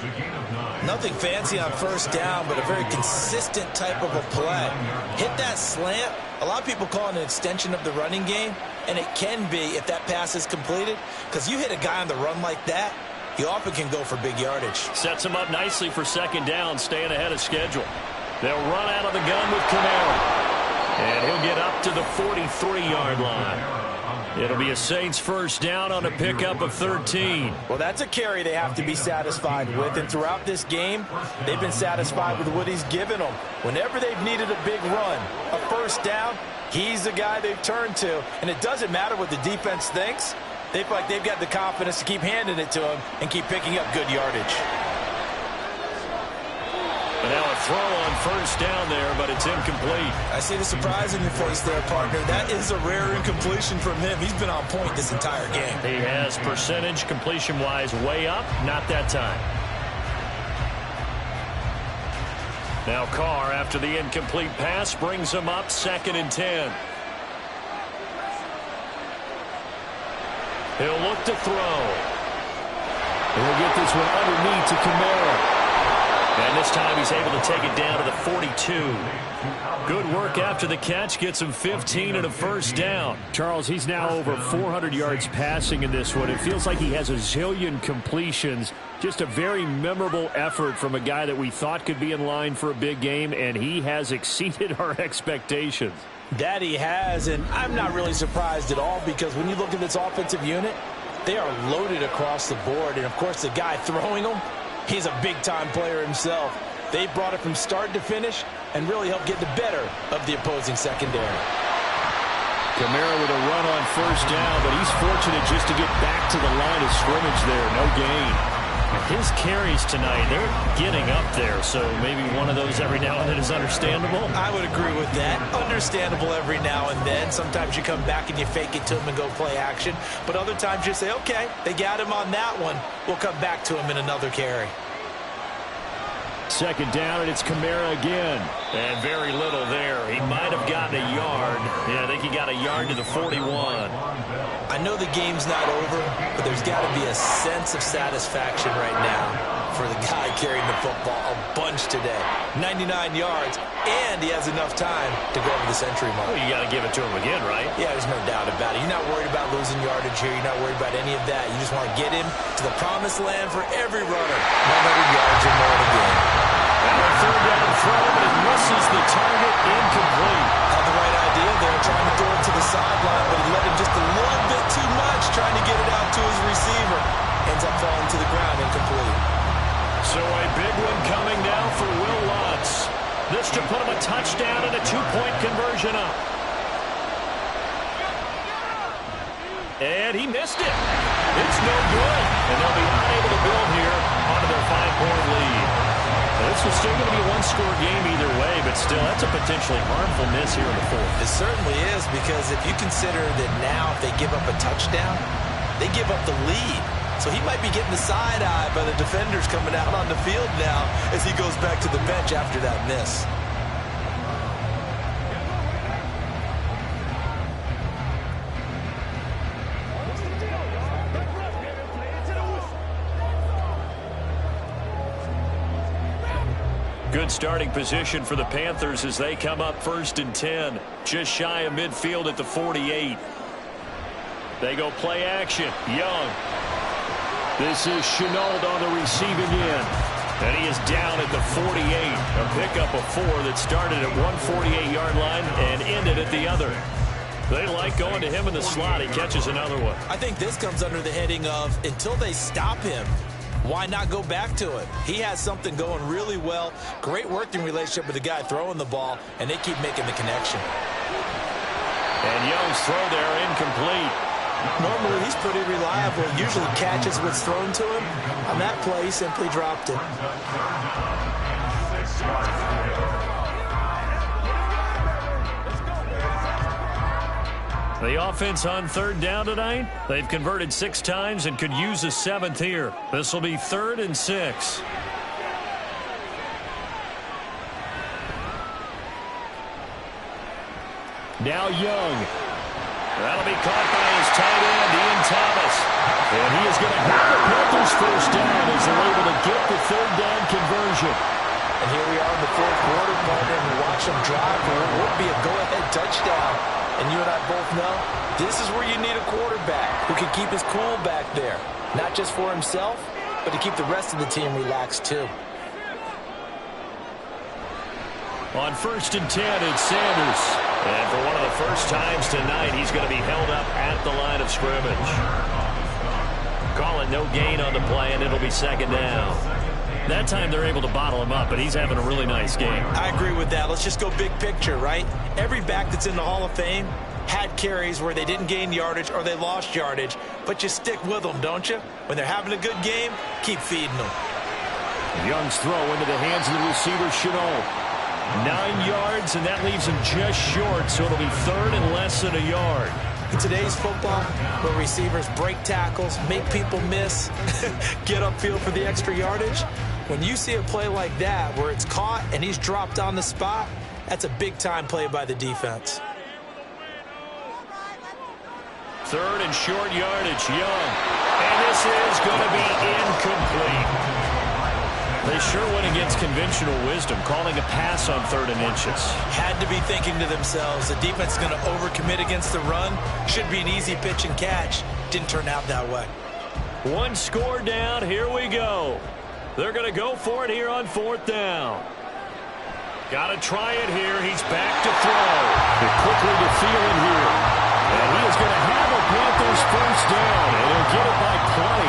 [SPEAKER 4] Nothing fancy on first down, but a very consistent type of a play. Hit that slant. A lot of people call it an extension of the running game, and it can be if that pass is completed, because you hit a guy on the run like that, you often can go for big yardage.
[SPEAKER 2] Sets him up nicely for second down, staying ahead of schedule. They'll run out of the gun with Kamara. And he'll get up to the 43-yard line. It'll be a Saints first down on a pickup of 13.
[SPEAKER 4] Well, that's a carry they have to be satisfied with. And throughout this game, they've been satisfied with what he's given them. Whenever they've needed a big run, a first down, he's the guy they've turned to. And it doesn't matter what the defense thinks. They feel like they've got the confidence to keep handing it to him and keep picking up good yardage.
[SPEAKER 2] And now a throw on first down there, but it's incomplete.
[SPEAKER 4] I see the surprise in your face there, partner. That is a rare incompletion from him. He's been on point this entire game.
[SPEAKER 2] He has percentage completion-wise way up, not that time. Now Carr, after the incomplete pass, brings him up 2nd and 10. He'll look to throw. He'll get this one underneath to Kamara. And this time he's able to take it down to the 42. Good work after the catch. Gets him 15 and a first down. Charles, he's now over 400 yards passing in this one. It feels like he has a zillion completions. Just a very memorable effort from a guy that we thought could be in line for a big game, and he has exceeded our expectations.
[SPEAKER 4] That he has, and I'm not really surprised at all, because when you look at this offensive unit, they are loaded across the board. And, of course, the guy throwing them, he's a big-time player himself. They brought it from start to finish and really helped get the better of the opposing secondary.
[SPEAKER 2] Kamara with a run on first down, but he's fortunate just to get back to the line of scrimmage there. No gain. His carries tonight, they're getting up there, so maybe one of those every now and then is understandable.
[SPEAKER 4] I would agree with that. Understandable every now and then. Sometimes you come back and you fake it to him and go play action. But other times you say, okay, they got him on that one. We'll come back to him in another carry.
[SPEAKER 2] Second down, and it's Kamara again. And very little there. He might have gotten a yard. Yeah, I think he got a yard to the 41.
[SPEAKER 4] I I know the game's not over, but there's got to be a sense of satisfaction right now for the guy carrying the football a bunch today. 99 yards, and he has enough time to go over the century mark.
[SPEAKER 2] Well, you got to give it to him again, right?
[SPEAKER 4] Yeah, there's no doubt about it. You're not worried about losing yardage here. You're not worried about any of that. You just want to get him to the promised land for every runner, 100 yards or more in a game.
[SPEAKER 2] And a third down throw, but it misses the target, incomplete.
[SPEAKER 4] Had the right idea there, trying to throw it to the sideline, but he let him just a little bit too much, trying to get it out to his receiver. Ends up falling to the ground, incomplete.
[SPEAKER 2] So a big one coming now for Will Lutz. This to put him a touchdown and a 2-point conversion up. And he missed it. It's no good. And they'll be unable to build here onto their 5-point lead. This is still going to be a one-score game either way, but still, that's a potentially harmful miss here in the fourth.
[SPEAKER 4] It certainly is, because if you consider that now if they give up a touchdown, they give up the lead. So he might be getting the side eye by the defenders coming out on the field now as he goes back to the bench after that miss.
[SPEAKER 2] Good starting position for the Panthers as they come up 1st and 10. Just shy of midfield at the 48. They go play action. Young. This is Chenault on the receiving end. And he is down at the 48. A pickup of 4 that started at one 48-yard line and ended at the other. They like going to him in the slot. He catches another one.
[SPEAKER 4] I think this comes under the heading of until they stop him, why not go back to it? He has something going really well. Great working relationship with the guy throwing the ball, and they keep making the connection.
[SPEAKER 2] And Young's throw there incomplete.
[SPEAKER 4] Normally, he's pretty reliable. Usually catches what's thrown to him. On that play, he simply dropped it.
[SPEAKER 2] The offense on 3rd down tonight. They've converted 6 times and could use a 7th here. This will be 3rd and 6. Now Young. That'll be caught by his tight end, Ian Thomas. And he is going to have the Panthers first down as they're able to get the 3rd down conversion.
[SPEAKER 4] And here we are in the 4th quarter, partner, and watch them drive for what would be a go-ahead touchdown. And you and I both know this is where you need a quarterback who can keep his cool back there. Not just for himself, but to keep the rest of the team relaxed too.
[SPEAKER 2] On 1st and 10, it's Sanders. And for one of the first times tonight, he's going to be held up at the line of scrimmage. Calling no gain on the play, and it'll be 2nd down. That time they're able to bottle him up, but he's having a really nice game.
[SPEAKER 4] I agree with that. Let's just go big picture, right? Every back that's in the Hall of Fame had carries where they didn't gain yardage or they lost yardage, but you stick with them, don't you? When they're having a good game, keep feeding them.
[SPEAKER 2] Young's throw into the hands of the receiver, Chenault. 9 yards, and that leaves him just short, so it'll be 3rd and less than a yard.
[SPEAKER 4] In today's football, where receivers break tackles, make people miss, get upfield for the extra yardage, when you see a play like that where it's caught and he's dropped on the spot, that's a big-time play by the defense.
[SPEAKER 2] 3rd and short yardage, Young. And this is going to be incomplete. They sure went against conventional wisdom, calling a pass on 3rd and inches.
[SPEAKER 4] Had to be thinking to themselves, the defense is going to overcommit against the run. Should be an easy pitch and catch. Didn't turn out that way.
[SPEAKER 2] 1 score down. Here we go. They're going to go for it here on 4th down. Got to try it here. He's back to throw. But quickly to Thielen here. And he is going to have a Panthers first down. And he'll get it by play.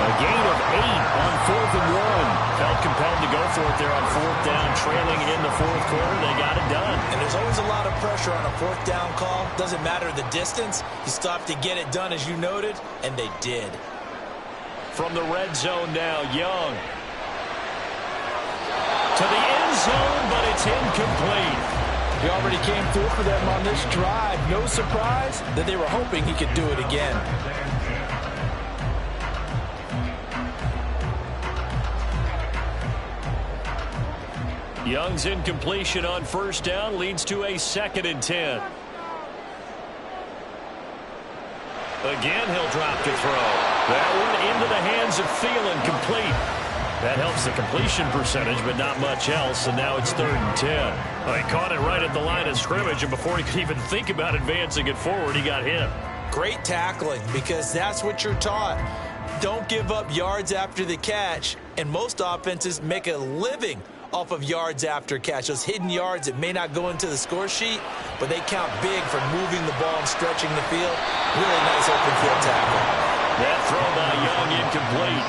[SPEAKER 2] A gain of 8 on 4th and 1. Felt compelled to go for it there on 4th down, trailing in the 4th quarter. They got it done.
[SPEAKER 4] And there's always a lot of pressure on a 4th down call. Doesn't matter the distance. You stop to get it done, as you noted, and they did.
[SPEAKER 2] From the red zone now, Young. To the end zone, but it's incomplete.
[SPEAKER 3] He already came through for them on this drive. No surprise that they were hoping he could do it again.
[SPEAKER 2] Young's incompletion on 1st down leads to a 2nd and 10. Again, he'll drop to throw. That one into the hands of Thielen, complete. That helps the completion percentage, but not much else, and now it's 3rd and 10. Well, he caught it right at the line of scrimmage, and before he could even think about advancing it forward, he got hit.
[SPEAKER 4] Great tackling, because that's what you're taught. Don't give up yards after the catch, and most offenses make a living off of yards after catch. Those hidden yards that may not go into the score sheet, but they count big for moving the ball and stretching the field. Really nice open field tackle.
[SPEAKER 2] That throw by Young incomplete.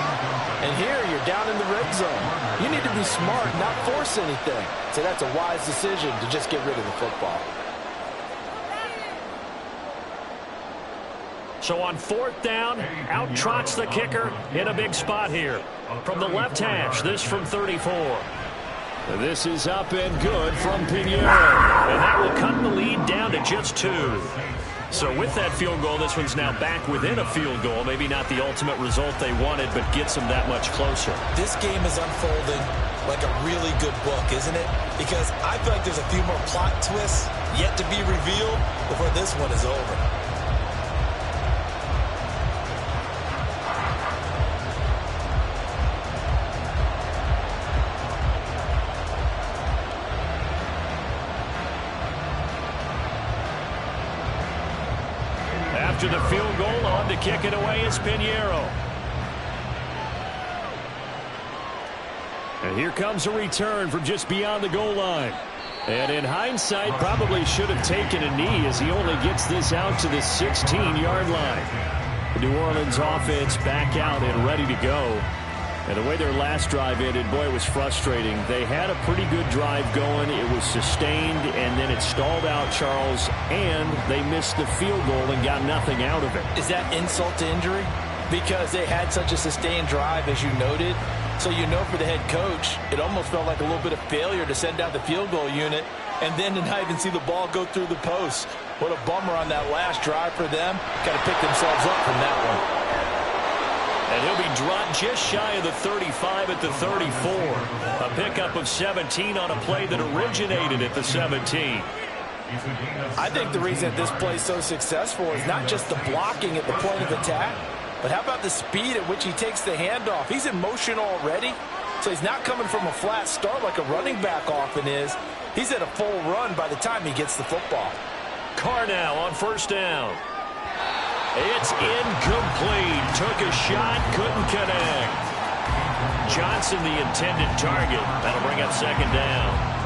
[SPEAKER 3] And here you're down in the red zone. You need to be smart, not force anything. So that's a wise decision to just get rid of the football.
[SPEAKER 2] So on 4th down, out trots the kicker in a big spot here. From the left hash, this from 34. This is up and good from Pinheiro. And that will cut the lead down to just 2. So with that field goal, this one's now back within a field goal. Maybe not the ultimate result they wanted, but gets them that much closer.
[SPEAKER 4] This game is unfolding like a really good book, isn't it? Because I feel like there's a few more plot twists yet to be revealed before this one is over.
[SPEAKER 2] After the field goal, on to kick it away is Pinheiro. And here comes a return from just beyond the goal line. And in hindsight, probably should have taken a knee as he only gets this out to the 16-yard line. The New Orleans offense back out and ready to go. And the way their last drive ended, boy, it was frustrating. They had a pretty good drive going. It was sustained, and then it stalled out, Charles, and they missed the field goal and got nothing out of it.
[SPEAKER 3] Is that insult to injury? Because they had such a sustained drive, as you noted. So you know for the head coach, it almost felt like a little bit of failure to send out the field goal unit and then to not even see the ball go through the post. What a bummer on that last drive for them. Got to pick themselves up from that one.
[SPEAKER 2] And he'll be dropped just shy of the 35 at the 34. A pickup of 17 on a play that originated at the 17.
[SPEAKER 3] I think the reason that this play is so successful is not just the blocking at the point of attack, but how about the speed at which he takes the handoff? He's in motion already, so he's not coming from a flat start like a running back often is. He's at a full run by the time he gets the football.
[SPEAKER 2] Carr now on 1st down. It's incomplete. Took a shot, couldn't connect. Johnson, the intended target. That'll bring up 2nd down.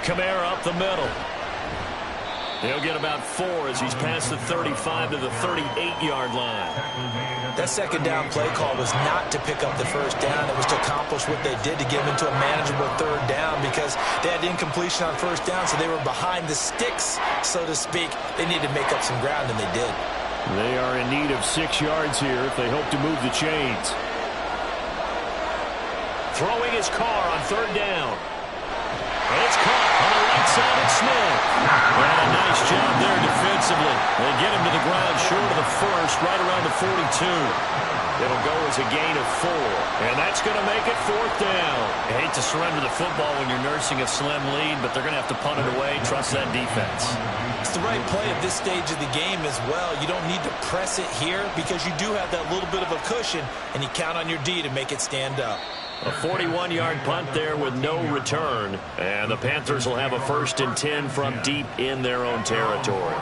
[SPEAKER 2] Kamara up the middle. He'll get about 4 as he's past the 35 to the 38-yard line.
[SPEAKER 4] That 2nd down play call was not to pick up the 1st down. It was to accomplish what they did to get them into a manageable 3rd down because they had incompletion on 1st down, so they were behind the sticks, so to speak. They needed to make up some ground, and they did.
[SPEAKER 2] They are in need of 6 yards here if they hope to move the chains. Throwing his Carr on 3rd down. It's caught on the right side at Smith. And a nice job there defensively. They get him to the ground short of the 1st, right around the 42. It'll go as a gain of 4. And that's going to make it 4th down. I hate to surrender the football when you're nursing a slim lead, but they're going to have to punt it away. Trust that defense.
[SPEAKER 4] It's the right play at this stage of the game as well. You don't need to press it here because you do have that little bit of a cushion, and you count on your D to make it stand up.
[SPEAKER 2] A 41-yard punt there with no return. And the Panthers will have a 1st and 10 from deep in their own territory.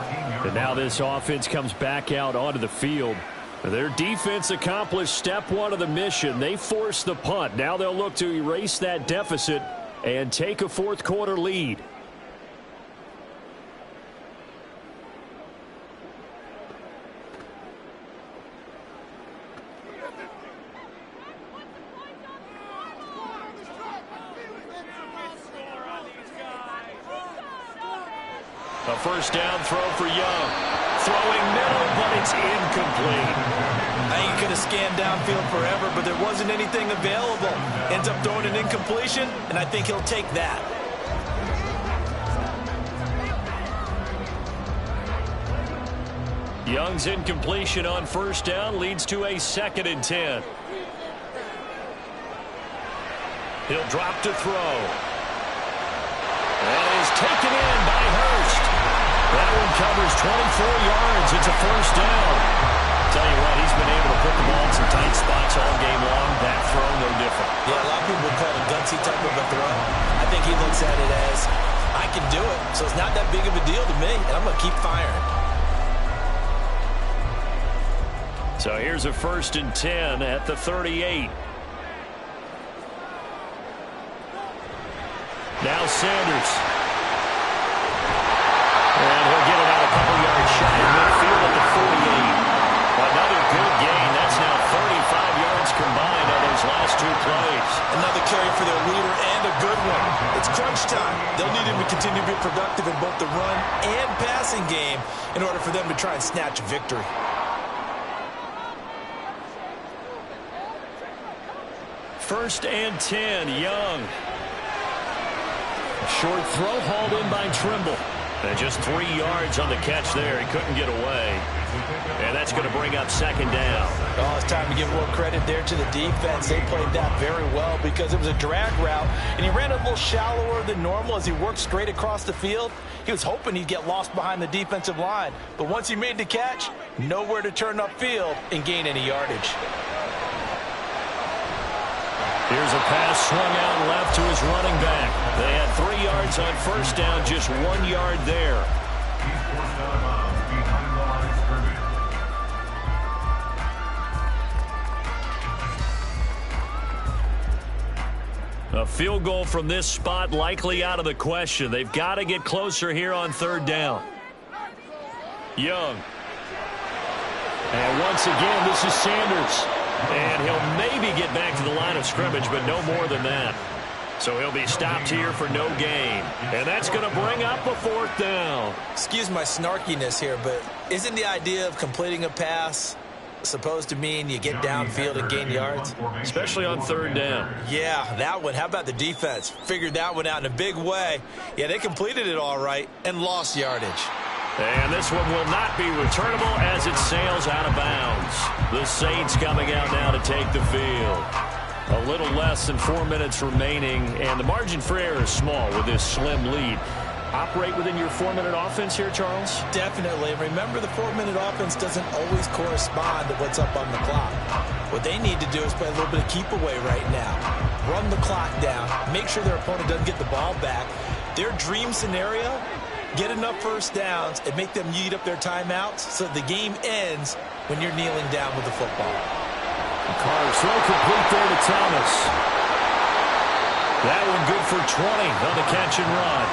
[SPEAKER 2] And now this offense comes back out onto the field. Their defense accomplished step 1 of the mission. They forced the punt. Now they'll look to erase that deficit and take a 4th quarter lead. A 1st down throw for Young. Throwing middle, but it's incomplete.
[SPEAKER 4] I think he could have scanned downfield forever, but there wasn't anything available. Ends up throwing an incompletion, and I think he'll take that.
[SPEAKER 2] Young's incompletion on first down leads to a 2nd and 10. He'll drop to throw. And is taken in by Hurst. That one covers 24 yards. It's a first down. Tell you what, he's been able to put the ball in some tight spots all game long. That throw, no different.
[SPEAKER 4] Yeah, a lot of people would call it a gutsy type of a throw. I think he looks at it as, I can do it, so it's not that big of a deal to me, and I'm going to keep firing.
[SPEAKER 2] So here's a 1st and 10 at the 38. Now Sanders. And he'll get it out a couple yards shy of midfield at the 48. Another good gain. That's now 35 yards combined on those last 2 plays.
[SPEAKER 4] Another carry for their leader and a good one. It's crunch time. They'll need him to continue to be productive in both the run and passing game in order for them to try and snatch a victory.
[SPEAKER 2] First and 10, Young. Short throw hauled in by Trimble. And just 3 yards on the catch there. He couldn't get away. And that's going to bring up 2nd down.
[SPEAKER 4] Oh, it's time to give more credit there to the defense. They played that very well because it was a drag route, and he ran a little shallower than normal as he worked straight across the field. He was hoping he'd get lost behind the defensive line. But once he made the catch, nowhere to turn upfield and gain any yardage.
[SPEAKER 2] Here's a pass swung out left to his running back. They had 3 yards on first down, just 1 yard there.
[SPEAKER 6] He's forced out of bounds behind the line of scrimmage.
[SPEAKER 2] A field goal from this spot likely out of the question. They've got to get closer here on 3rd down. Young. And once again, this is Sanders. And he'll maybe get back to the line of scrimmage, but no more than that. So he'll be stopped here for no gain. And that's going to bring up a 4th down.
[SPEAKER 4] Excuse my snarkiness here, but isn't the idea of completing a pass supposed to mean you get downfield and gain yards?
[SPEAKER 2] Especially on 3rd down.
[SPEAKER 4] Yeah, that one. How about the defense? Figured that one out in a big way. Yeah, they completed it all right and lost yardage.
[SPEAKER 2] And this one will not be returnable as it sails out of bounds. The Saints coming out now to take the field. A little less than 4 minutes remaining, and the margin for error is small with this slim lead. Operate within your 4-minute offense here, Charles?
[SPEAKER 4] Definitely. Remember, the 4-minute offense doesn't always correspond to what's up on the clock. What they need to do is play a little bit of keep away right now. Run the clock down. Make sure their opponent doesn't get the ball back. Their dream scenario, get enough first downs and make them eat up their timeouts so the game ends when you're kneeling down with the football.
[SPEAKER 2] Carr's throw complete there to Thomas. That one good for 20 on the catch and run.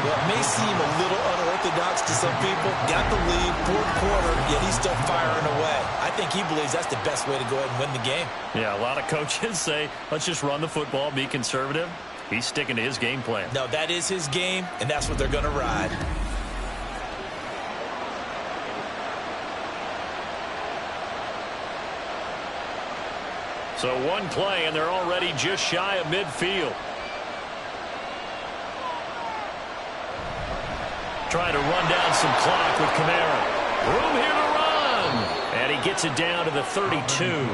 [SPEAKER 4] Well, it may seem a little unorthodox to some people. Got the lead, 4th quarter, yet he's still firing away. I think he believes that's the best way to go ahead and win the game.
[SPEAKER 2] Yeah, a lot of coaches say, let's just run the football, be conservative. He's sticking to his game plan.
[SPEAKER 4] No, that is his game, and that's what they're going to ride.
[SPEAKER 2] So one play, and they're already just shy of midfield. Trying to run down some clock with Kamara. Room here to run. And he gets it down to the 32.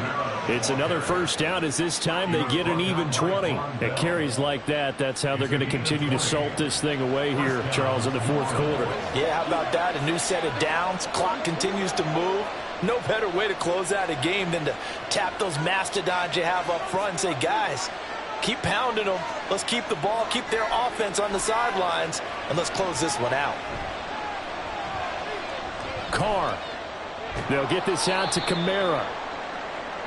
[SPEAKER 2] It's another first down as this time they get an even 20. At carries like that, that's how they're going to continue to salt this thing away here, Charles, in the 4th quarter.
[SPEAKER 4] Yeah, how about that? A new set of downs. Clock continues to move. No better way to close out a game than to tap those mastodons you have up front and say, guys, keep pounding them. Let's keep the ball, keep their offense on the sidelines, and let's close this one out.
[SPEAKER 2] Carr. They'll get this out to Kamara.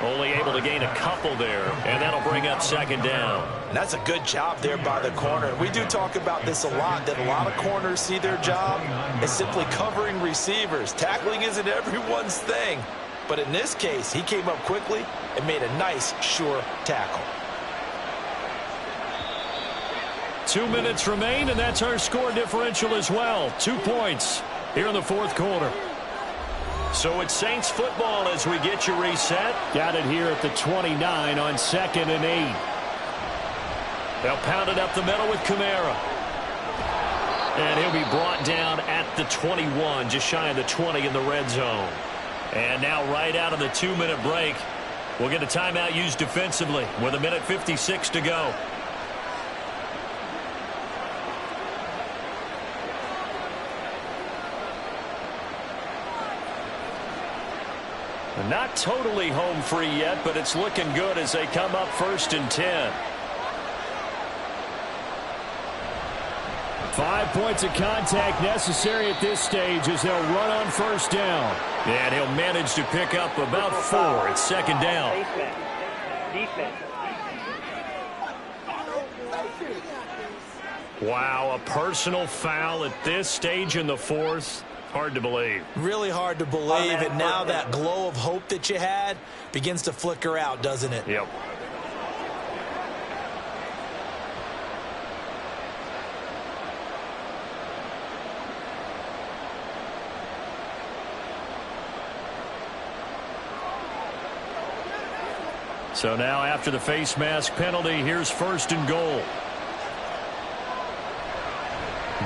[SPEAKER 2] Only able to gain a couple there, and that'll bring up 2nd down.
[SPEAKER 4] And that's a good job there by the corner. We do talk about this a lot, that a lot of corners see their job as simply covering receivers. Tackling isn't everyone's thing. But in this case, he came up quickly and made a nice, sure tackle.
[SPEAKER 2] 2 minutes remain, and that's our score differential as well. 2 points here in the 4th quarter. So it's Saints football as we get you reset. Got it here at the 29 on 2nd and 8. They'll pound it up the middle with Kamara. And he'll be brought down at the 21, just shy of the 20 in the red zone. And now right out of the 2-minute break, we'll get a timeout used defensively with 1:56 to go. Not totally home free yet, but it's looking good as they come up 1st and 10.
[SPEAKER 8] 5 points of contact necessary at this stage as they'll run on 1st down.
[SPEAKER 2] And he'll manage to pick up about 4. It's 2nd down.
[SPEAKER 5] Defense.
[SPEAKER 2] Wow, a personal foul at this stage in the 4th. Hard to believe.
[SPEAKER 4] Really hard to believe, and now that glow of hope that you had begins to flicker out, doesn't it?
[SPEAKER 2] Yep. So now after the face mask penalty, here's 1st and goal.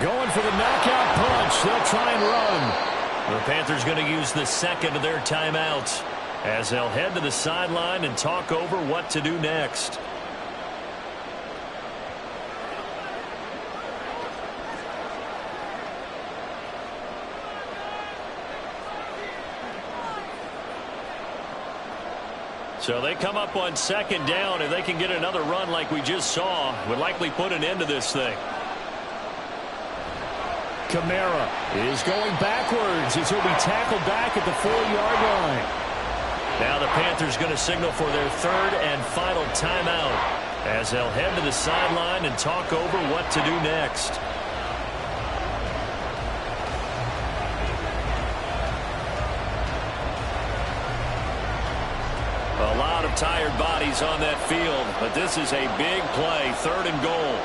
[SPEAKER 8] Going for the knockout punch. They'll try and run.
[SPEAKER 2] The Panthers going to use the 2nd of their timeouts as they'll head to the sideline and talk over what to do next. So they come up on 2nd down. If they can get another run like we just saw, would likely put an end to this thing.
[SPEAKER 8] Kamara is going backwards as he'll be tackled back at the 4-yard line.
[SPEAKER 2] Now the Panthers going to signal for their 3rd and final timeout as they'll head to the sideline and talk over what to do next. A lot of tired bodies on that field, but this is a big play, 3rd and goal.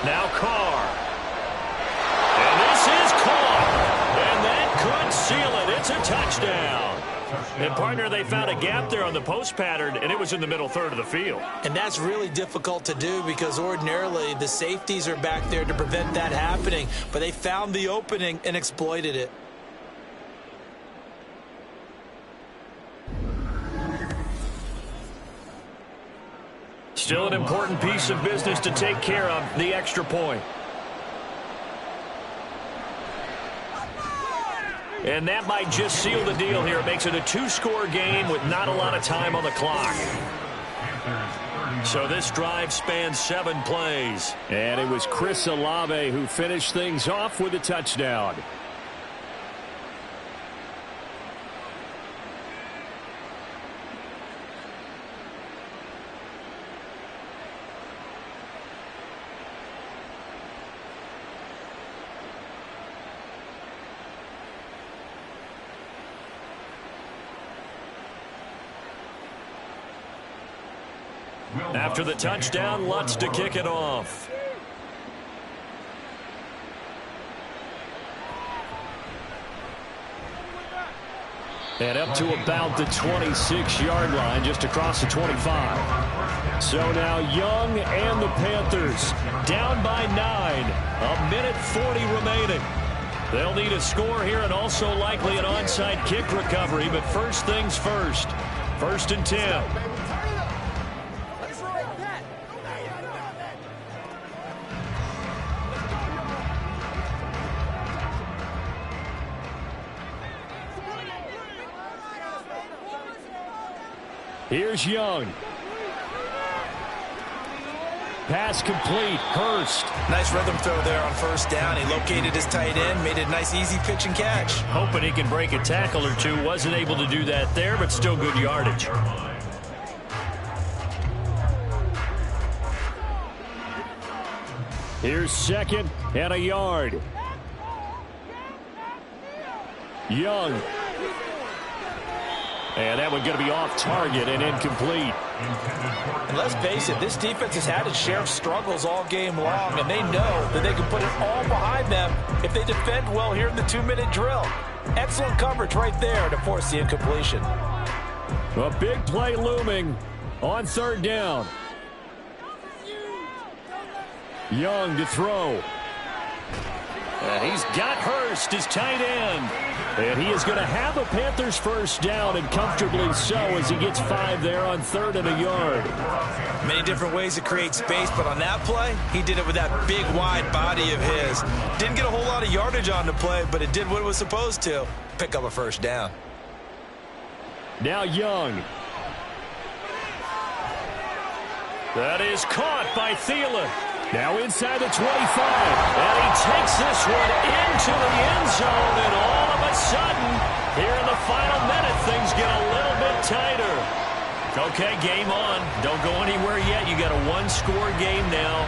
[SPEAKER 2] Now Carr. And this is caught. And that could seal it. It's a touchdown. And, partner, they found a gap there on the post pattern, and it was in the middle 3rd of the field.
[SPEAKER 4] And that's really difficult to do because ordinarily the safeties are back there to prevent that happening. But they found the opening and exploited it.
[SPEAKER 2] Still an important piece of business to take care of, the extra point. And that might just seal the deal here. It makes it a 2-score game with not a lot of time on the clock. So this drive spans 7 plays.
[SPEAKER 8] And it was Chris Olave who finished things off with a touchdown.
[SPEAKER 2] After the touchdown, Lutz to kick it off.
[SPEAKER 8] And up to about the 26-yard line, just across the 25. So now Young and the Panthers down by 9. 1:40 remaining.
[SPEAKER 2] They'll need a score here and also likely an onside kick recovery, but first things first. 1st and 10.
[SPEAKER 8] Here's Young. Pass complete. Hurst.
[SPEAKER 4] Nice rhythm throw there on 1st down. He located his tight end, made a nice easy pitch and catch.
[SPEAKER 2] Hoping he can break a tackle or two. Wasn't able to do that there, but still good yardage.
[SPEAKER 8] Here's 2nd and a yard. Young. And that one going to be off target and incomplete.
[SPEAKER 4] And let's face it, this defense has had its share of struggles all game long, and they know that they can put it all behind them if they defend well here in the 2-minute drill. Excellent coverage right there to force the incompletion.
[SPEAKER 8] A big play looming on 3rd down. Young to throw. And he's got Hurst, his tight end. And he is going to have a Panthers first down, and comfortably so, as he gets 5 there on 3rd and a yard.
[SPEAKER 4] Many different ways to create space, but on that play, he did it with that big, wide body of his. Didn't get a whole lot of yardage on the play, but it did what it was supposed to. Pick up a first down.
[SPEAKER 8] Now Young. That is caught by Thielen. Now inside the 25. And he takes this one into the end zone, and all of a sudden, here in the final minute, things get a little bit tighter. Okay, game on. Don't go anywhere yet. You got a one-score game now.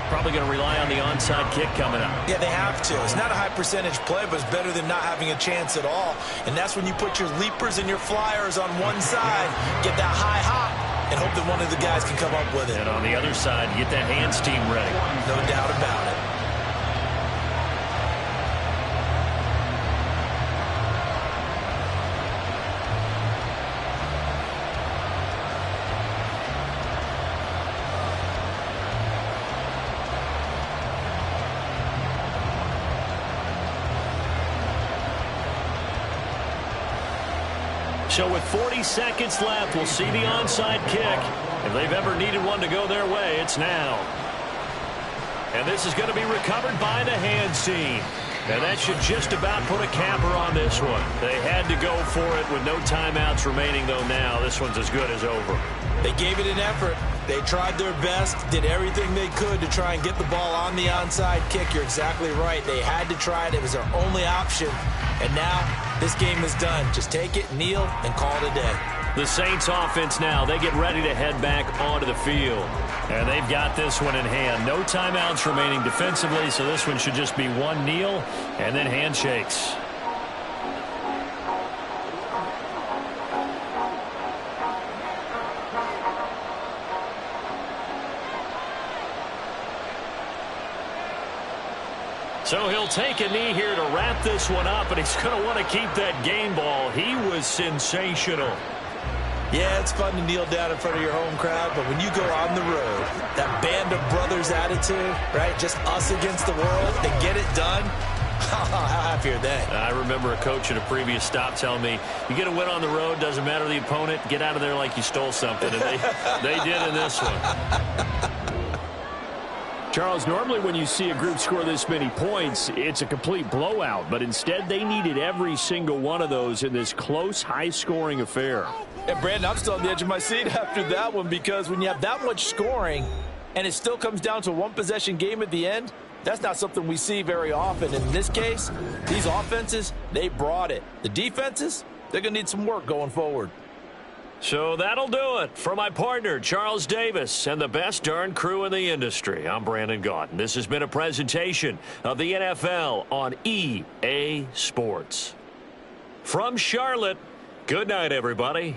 [SPEAKER 8] Probably going to rely on the onside kick coming up.
[SPEAKER 4] Yeah, they have to. It's not a high-percentage play, but it's better than not having a chance at all. And that's when you put your leapers and your flyers on one side, get that high hop, and hope that one of the guys can come up with it.
[SPEAKER 8] And on the other side, get that hands team ready.
[SPEAKER 4] No doubt about it.
[SPEAKER 8] So with 40 seconds left, we'll see the onside kick. If they've ever needed one to go their way, it's now. And this is going to be recovered by the hands team. And that should just about put a capper on this one. They had to go for it with no timeouts remaining, though now this one's as good as over.
[SPEAKER 4] They gave it an effort. They tried their best, did everything they could to try and get the ball on the onside kick. You're exactly right. They had to try it. It was their only option. And now this game is done. Just take it, kneel, and call it a day.
[SPEAKER 8] The Saints offense now, they get ready to head back onto the field. And they've got this one in hand. No timeouts remaining defensively, so this one should just be one kneel and then handshakes. So he'll take a knee here to wrap this one up, and he's going to want to keep that game ball. He was sensational.
[SPEAKER 4] Yeah, it's fun to kneel down in front of your home crowd, but when you go on the road, that band of brothers attitude, right, just us against the world, they get it done. How happy are they?
[SPEAKER 8] I remember a coach at a previous stop telling me, you get a win on the road, doesn't matter the opponent, get out of there like you stole something. And they did in this one. Charles, normally when you see a group score this many points, it's a complete blowout. But instead, they needed every single one of those in this close, high-scoring affair.
[SPEAKER 4] And Brandon, I'm still on the edge of my seat after that one, because when you have that much scoring and it still comes down to a one-possession game at the end, that's not something we see very often. In this case, these offenses, they brought it. The defenses, they're going to need some work going forward.
[SPEAKER 8] So that'll do it. For my partner, Charles Davis, and the best darn crew in the industry, I'm Brandon Gaudin. This has been a presentation of the NFL on EA Sports. From Charlotte, good night, everybody.